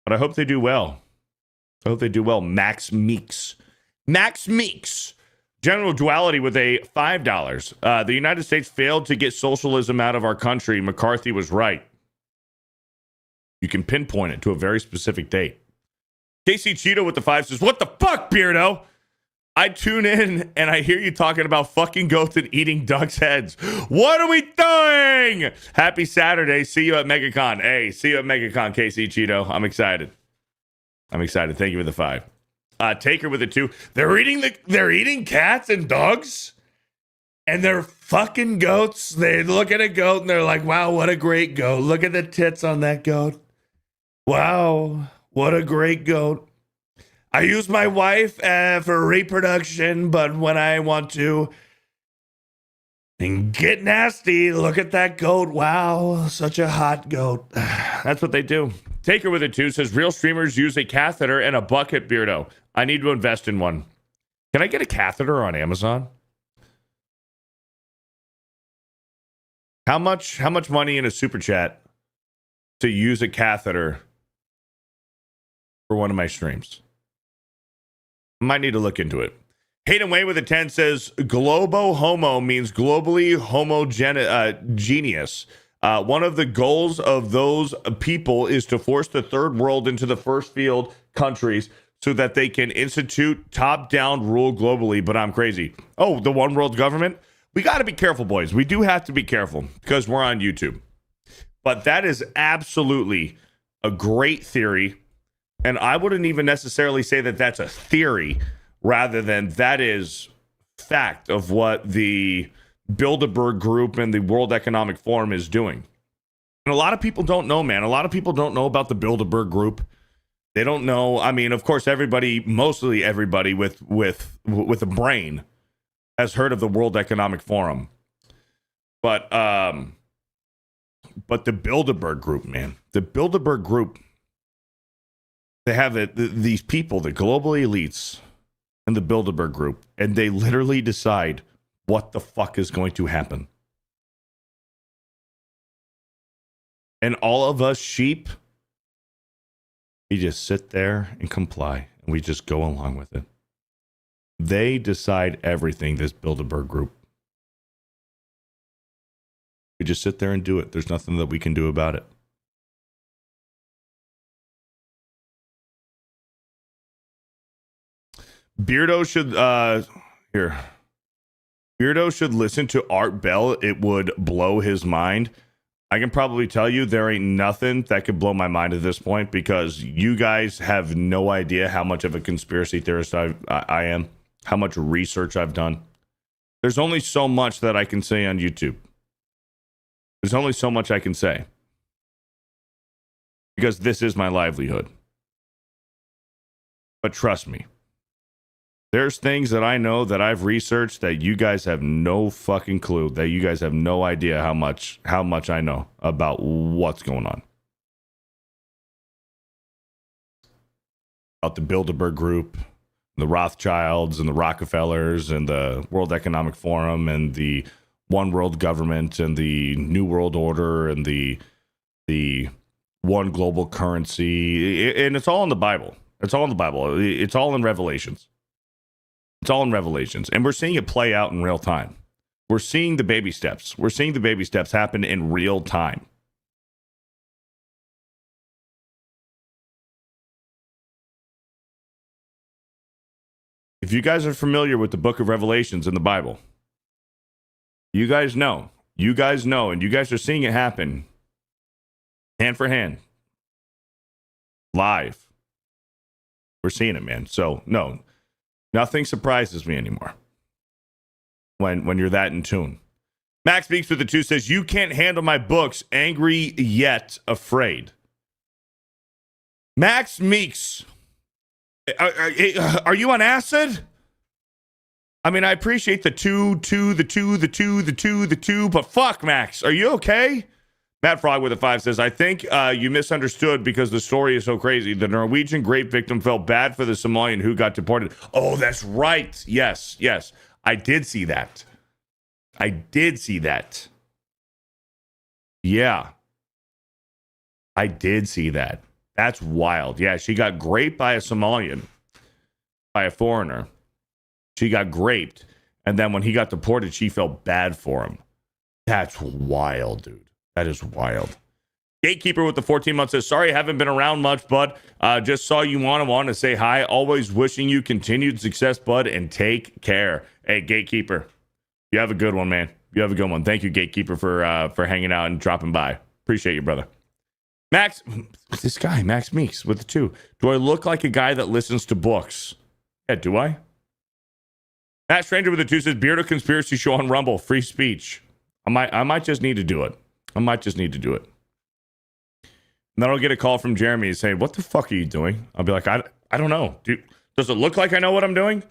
But I hope they do well. I hope they do well. Max Meeks. Max Meeks. General Duality with a $5. The United States failed to get socialism out of our country. McCarthy was right. You can pinpoint it to a very specific date. KC Cheeto with the 5 says, what the fuck, Beardo? I tune in and I hear you talking about fucking goats and eating ducks' heads. What are we doing? Happy Saturday. See you at MegaCon. Hey, see you at MegaCon, KC Cheeto. I'm excited. Thank you for the 5. Taker with the 2. They're eating cats and dogs, and they're fucking goats. They look at a goat and they're like, wow, what a great goat. Look at the tits on that goat. Wow, what a great goat. I use my wife for reproduction, but when I want to and get nasty, look at that goat. Wow, such a hot goat. That's what they do. Taker with it too says real streamers use a catheter and a bucket, Beardo. I need to invest in one. Can I get a catheter on Amazon? How much money in a super chat to use a catheter for one of my streams? I might need to look into it. Hayden Way with a 10 says globo homo means globally homogeneous. One of the goals of those people is to force the third world into the first field countries so that they can institute top-down rule globally, but I'm crazy. Oh, the one world government? We got to be careful, boys. We do have to be careful because we're on YouTube. But that is absolutely a great theory, and I wouldn't even necessarily say that that's a theory, rather than that is fact of what the Bilderberg Group and the World Economic Forum is doing. And a lot of people don't know, man. A lot of people don't know about the Bilderberg Group. They don't know. I mean, of course, everybody, mostly everybody with a brain has heard of the World Economic Forum. But the Bilderberg Group, man, the Bilderberg Group, they have these people, the global elites in the Bilderberg Group, and they literally decide what the fuck is going to happen. And all of us sheep, we just sit there and comply, and we just go along with it. They decide everything, this Bilderberg Group. We just sit there and do it. There's nothing that we can do about it. Beardo should Beardo should listen to Art Bell. It would blow his mind. I can probably tell you there ain't nothing that could blow my mind at this point, because you guys have no idea how much of a conspiracy theorist I am, how much research I've done. There's only so much that I can say on YouTube. There's only so much I can say, because this is my livelihood. But trust me, there's things that I know that I've researched that you guys have no fucking clue, that you guys have no idea how much I know about what's going on. About the Bilderberg Group, the Rothschilds and the Rockefellers and the World Economic Forum and the One World Government and the New World Order and the one global currency. And it's all in the Bible. It's all in the Bible. It's all in Revelations. It's all in Revelations. And we're seeing it play out in real time. We're seeing the baby steps. We're seeing the baby steps happen in real time. If you guys are familiar with the book of Revelations in the Bible, you guys know, and you guys are seeing it happen hand for hand, live. We're seeing it, man. So, no, nothing surprises me anymore when you're that in tune. Max Speaks with the 2 says, you can't handle my books, angry yet afraid. Max Meeks, are you on acid? I mean, I appreciate the two, but fuck, Max, are you okay? Matt Frog with a 5 says, I think you misunderstood because the story is so crazy. The Norwegian grape victim felt bad for the Somalian who got deported. Oh, that's right. Yes. I did see that. Yeah. I did see that. That's wild. Yeah, she got raped by a Somalian, by a foreigner. She got raped, and then when he got deported, she felt bad for him. That's wild, dude. That is wild. Gatekeeper with the 14 months says, sorry, I haven't been around much, bud. Just saw you want to say hi. Always wishing you continued success, bud, and take care. Hey, Gatekeeper, you have a good one, man. You have a good one. Thank you, Gatekeeper, for hanging out and dropping by. Appreciate you, brother. Max, this guy, Max Meeks with the 2. Do I look like a guy that listens to books? Yeah, do I? Matt Stranger with the 2 says, Beardo conspiracy show on Rumble, free speech. I might just need to do it. And then I'll get a call from Jeremy saying, "What the fuck are you doing?" I'll be like, I don't know. Does it look like I know what I'm doing?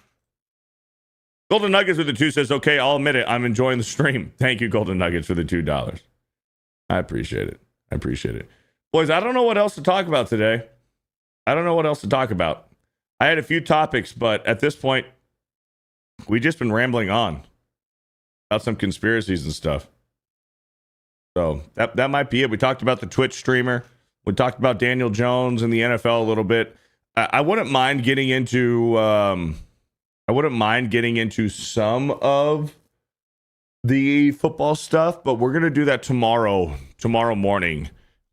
Golden Nuggets with the 2 says, "Okay, I'll admit it. I'm enjoying the stream." Thank you, Golden Nuggets, for the $2. I appreciate it. I appreciate it. Boys, I don't know what else to talk about today. I don't know what else to talk about. I had a few topics, but at this point, we've just been rambling on about some conspiracies and stuff. So that might be it. We talked about the Twitch streamer. We talked about Daniel Jones and the NFL a little bit. I wouldn't mind getting into some of the football stuff, but we're gonna do that tomorrow morning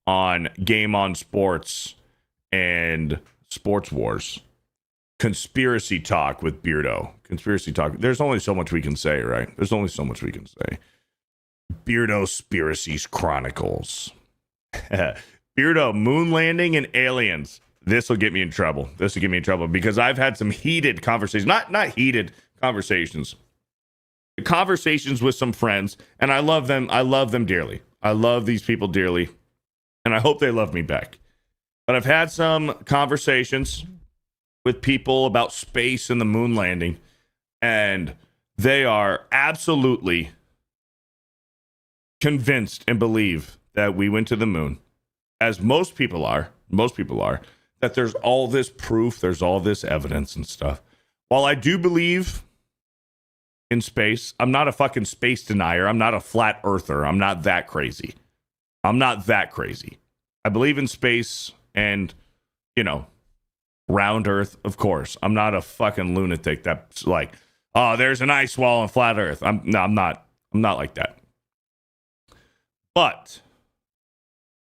on Game On Sports and Sports Wars. Conspiracy talk with Beardo. Conspiracy talk. There's only so much we can say, right? There's only so much we can say. Beardo Spiracies Chronicles. Beardo, moon landing and aliens. This will get me in trouble. This will get me in trouble because I've had some heated conversations. Not heated conversations. Conversations with some friends, and I love them. I love them dearly. I love these people dearly, and I hope they love me back. But I've had some conversations with people about space and the moon landing, and they are absolutely convinced and believe that we went to the moon, as most people are, that there's all this proof, there's all this evidence and stuff. While I do believe in space, I'm not a fucking space denier. I'm not a flat earther. I'm not that crazy. I believe in space and, round earth, of course. I'm not a fucking lunatic that's like, oh, there's an ice wall on flat earth. I'm not like that. But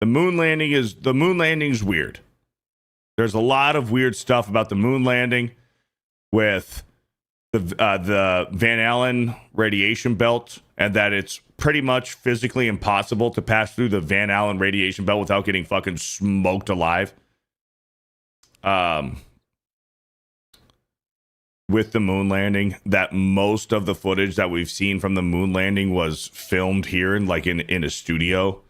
the moon landing is weird. There's a lot of weird stuff about the moon landing with the Van Allen radiation belt, and that it's pretty much physically impossible to pass through the Van Allen radiation belt without getting fucking smoked alive. With the moon landing, that most of the footage that we've seen from the moon landing was filmed here in a studio.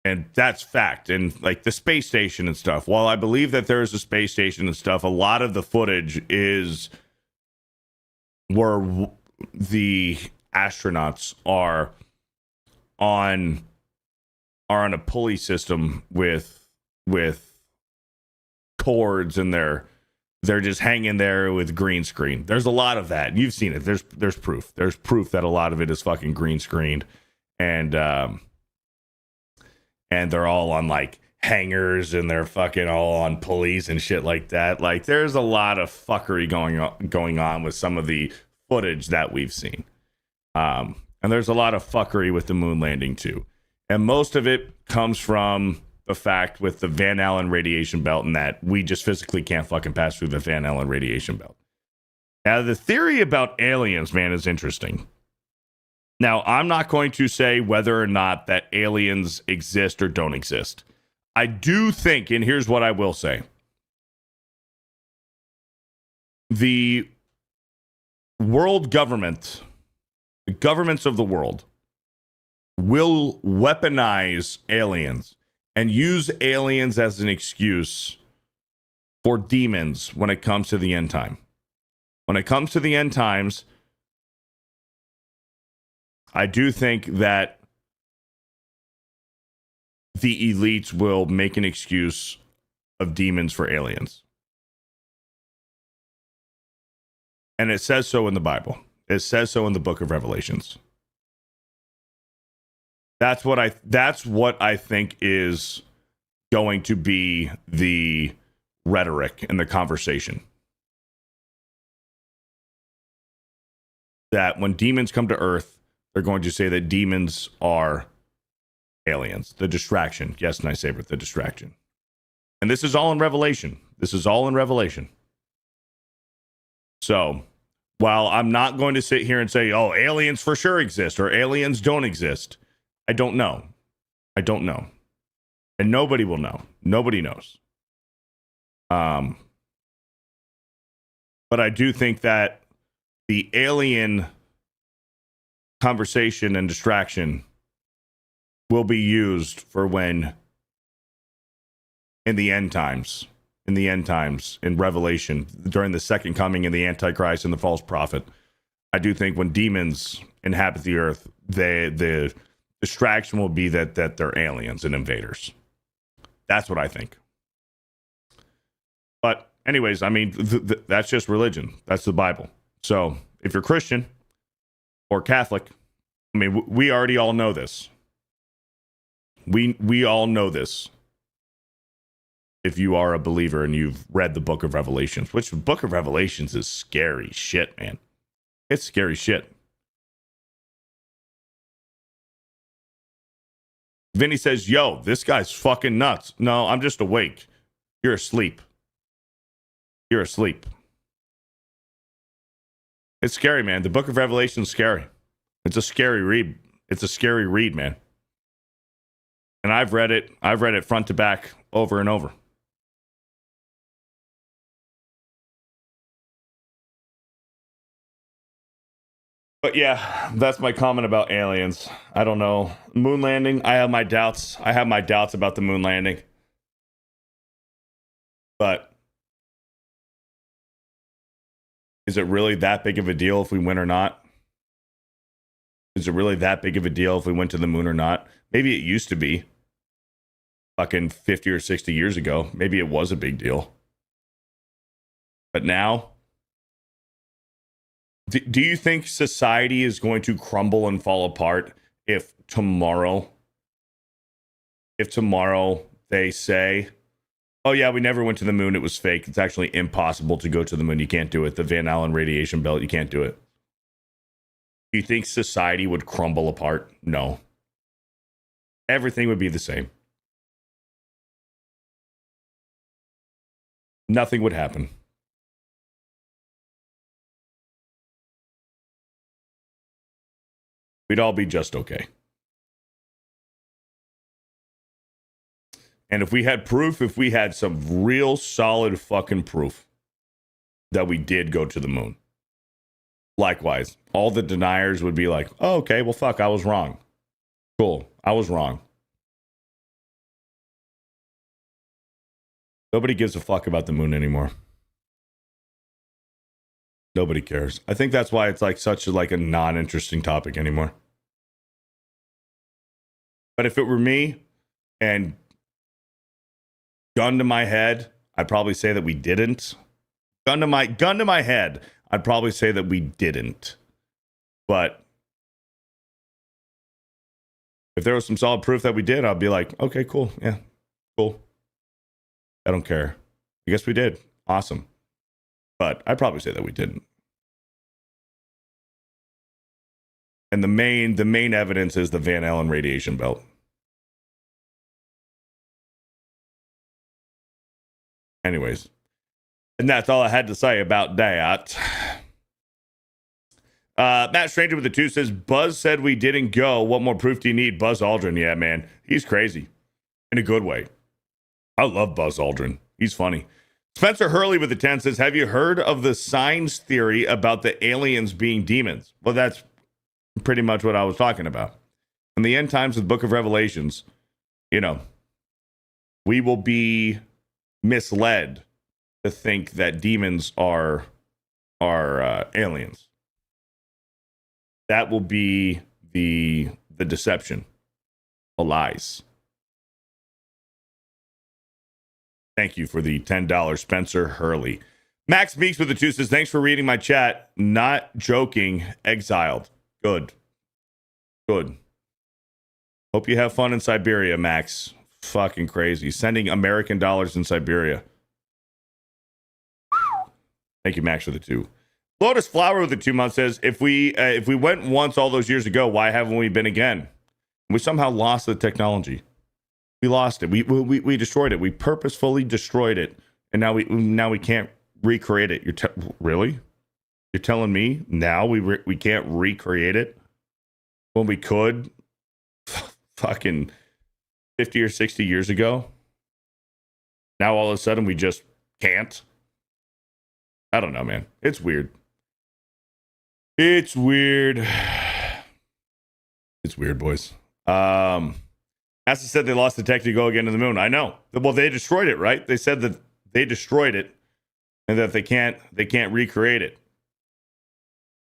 And that's fact. And like the space station and stuff, while I believe that there is a space station and stuff, a lot of the footage where the astronauts are on a pulley system with cords, and they're just hanging there with green screen. There's a lot of that. You've seen it. There's proof. There's proof that a lot of it is fucking green screened, and they're all on like hangers, and they're fucking all on pulleys and shit like that. Like there's a lot of fuckery going on with some of the footage that we've seen. And there's a lot of fuckery with the moon landing too. And most of it comes from the fact with the Van Allen radiation belt, and that we just physically can't fucking pass through the Van Allen radiation belt. Now, the theory about aliens, man, is interesting. Now, I'm not going to say whether or not that aliens exist or don't exist. I do think, and here's what I will say. The world government, the governments of the world, will weaponize aliens and use aliens as an excuse for demons when it comes to the end time. When it comes to the end times, I do think that the elites will make an excuse of demons for aliens. And it says so in the Bible. It says so in the book of Revelations. That's what I think is going to be the rhetoric and the conversation. That when demons come to Earth, they're going to say that demons are aliens. The distraction. Yes, nice saber, the distraction. And this is all in Revelation. So, while I'm not going to sit here and say, oh, aliens for sure exist or aliens don't exist, I don't know. And nobody will know. Nobody knows. But I do think that the alien conversation and distraction will be used for when in the end times, in Revelation, during the second coming and the Antichrist and the false prophet. I do think when demons inhabit the earth, the distraction will be that they're aliens and invaders. That's what I think. But anyways, I mean, that's just religion. That's the Bible. So if you're Christian or Catholic, I mean, we already all know this. We all know this. If you are a believer and you've read the book of Revelations, which the book of Revelations is scary shit, man. It's scary shit. Vinny says, yo, this guy's fucking nuts. No, I'm just awake. You're asleep. You're asleep. It's scary, man. The book of Revelation is scary. It's a scary read. It's a scary read, man. And I've read it front to back over and over. But yeah, that's my comment about aliens. I don't know. Moon landing, I have my doubts. I have my doubts about the moon landing. But is it really that big of a deal if we win or not? Is it really that big of a deal if we went to the moon or not? Maybe it used to be. Fucking 50 or 60 years ago. Maybe it was a big deal. But now, do you think society is going to crumble and fall apart if tomorrow they say, oh yeah, we never went to the moon, it was fake, it's actually impossible to go to the moon, you can't do it, the Van Allen radiation belt, you can't do it? Do you think society would crumble apart? No. Everything would be the same. Nothing would happen. We'd all be just okay. And if we had proof, if we had some real solid fucking proof that we did go to the moon, likewise, all the deniers would be like, oh, okay, well, fuck, I was wrong. Cool, I was wrong. Nobody gives a fuck about the moon anymore. Nobody cares. I think that's why it's like such a non-interesting topic anymore. But if it were me and gun to my head, I'd probably say that we didn't. Gun to my head, I'd probably say that we didn't. But if there was some solid proof that we did, I'd be like, okay, cool. Yeah, cool. I don't care. I guess we did. Awesome. But I'd probably say that we didn't. And the main evidence is the Van Allen radiation belt. Anyways, and that's all I had to say about that. Matt Stranger with the 2 says, Buzz said we didn't go. What more proof do you need? Buzz Aldrin. Yeah, man. He's crazy. In a good way. I love Buzz Aldrin. He's funny. Spencer Hurley with the 10 says, have you heard of the signs theory about the aliens being demons? Well, that's pretty much what I was talking about. In the end times of the book of Revelations, we will be misled to think that demons are aliens. That will be the deception, the lies. Thank you for the $10, Spencer Hurley. Max Meeks with the 2 says, thanks for reading my chat. Not joking. Exiled. Good. Hope you have fun in Siberia, Max. Fucking crazy. Sending American dollars in Siberia. Thank you, Max, for the 2. Lotus Flower with the 2 months says, if we went once all those years ago, why haven't we been again? We somehow lost the technology. We lost it. We destroyed it. We purposefully destroyed it, and now we can't recreate it. Really? You're telling me now we can't recreate it when we could fucking 50 or 60 years ago? Now all of a sudden we just can't? I don't know, man. It's weird. It's weird. It's weird, boys. NASA said they lost the tech to go again to the moon. I know. Well, they destroyed it, right? They said that they destroyed it and that they can't recreate it.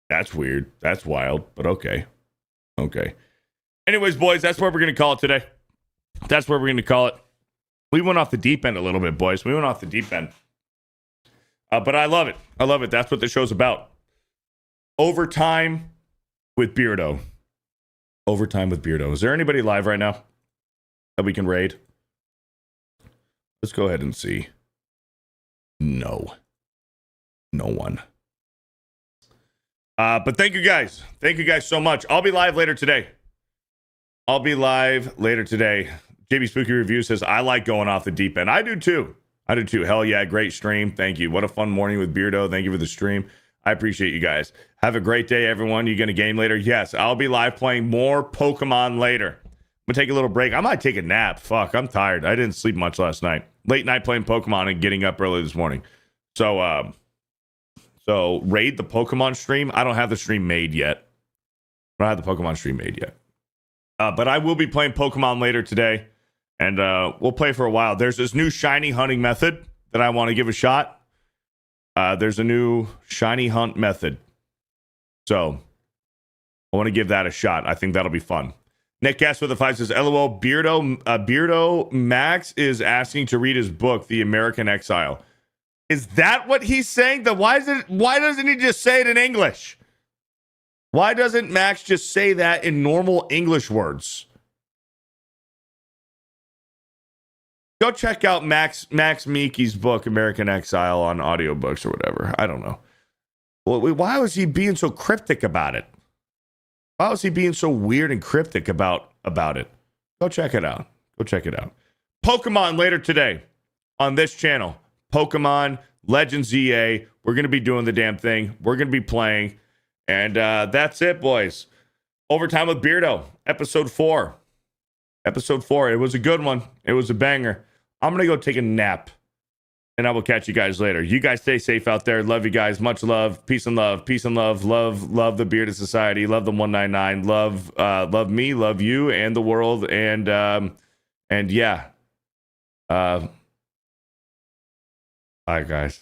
That's weird. That's wild, but okay. Okay. Anyways, boys, that's what we're going to call it today. That's what we're going to call it. We went off the deep end a little bit, boys. We went off the deep end. But I love it. I love it. That's what the show's about. Overtime with Beardo. Overtime with Beardo. Is there anybody live right now that we can raid? Let's go ahead and see. No. No one. But thank you guys. Thank you guys so much. I'll be live later today. JB Spooky Review says, I like going off the deep end. I do too. Hell yeah, great stream. Thank you. What a fun morning with Beardo. Thank you for the stream. I appreciate you guys. Have a great day, everyone. You going to game later? Yes, I'll be live playing more Pokemon later. I'm going to take a little break. I might take a nap. Fuck, I'm tired. I didn't sleep much last night. Late night playing Pokemon and getting up early this morning. So raid the Pokemon stream. I don't have the stream made yet. I don't have the Pokemon stream made yet. But I will be playing Pokemon later today. And we'll play for a while. There's this new shiny hunting method that I want to give a shot. There's a new shiny hunt method. So I want to give that a shot. I think that'll be fun. Nick Gass with the 5 says, LOL, Beardo Max is asking to read his book, The American Exile. Is that what he's saying? Why doesn't he just say it in English? Why doesn't Max just say that in normal English words? Go check out Max Meeky's book, American Exile, on audiobooks or whatever. I don't know. Well, why was he being so cryptic about it? Why was he being so weird and cryptic about it? Go check it out. Pokemon later today on this channel. Pokemon Legends EA. We're going to be doing the damn thing. We're going to be playing. And that's it, boys. Overtime with Beardo. Episode 4. It was a good one. It was a banger. I'm going to go take a nap. And I will catch you guys later. You guys stay safe out there. Love you guys. Much love. Peace and love. Love the Bearded Society. Love the 199. Love me. Love you and the world. And yeah. Bye, guys.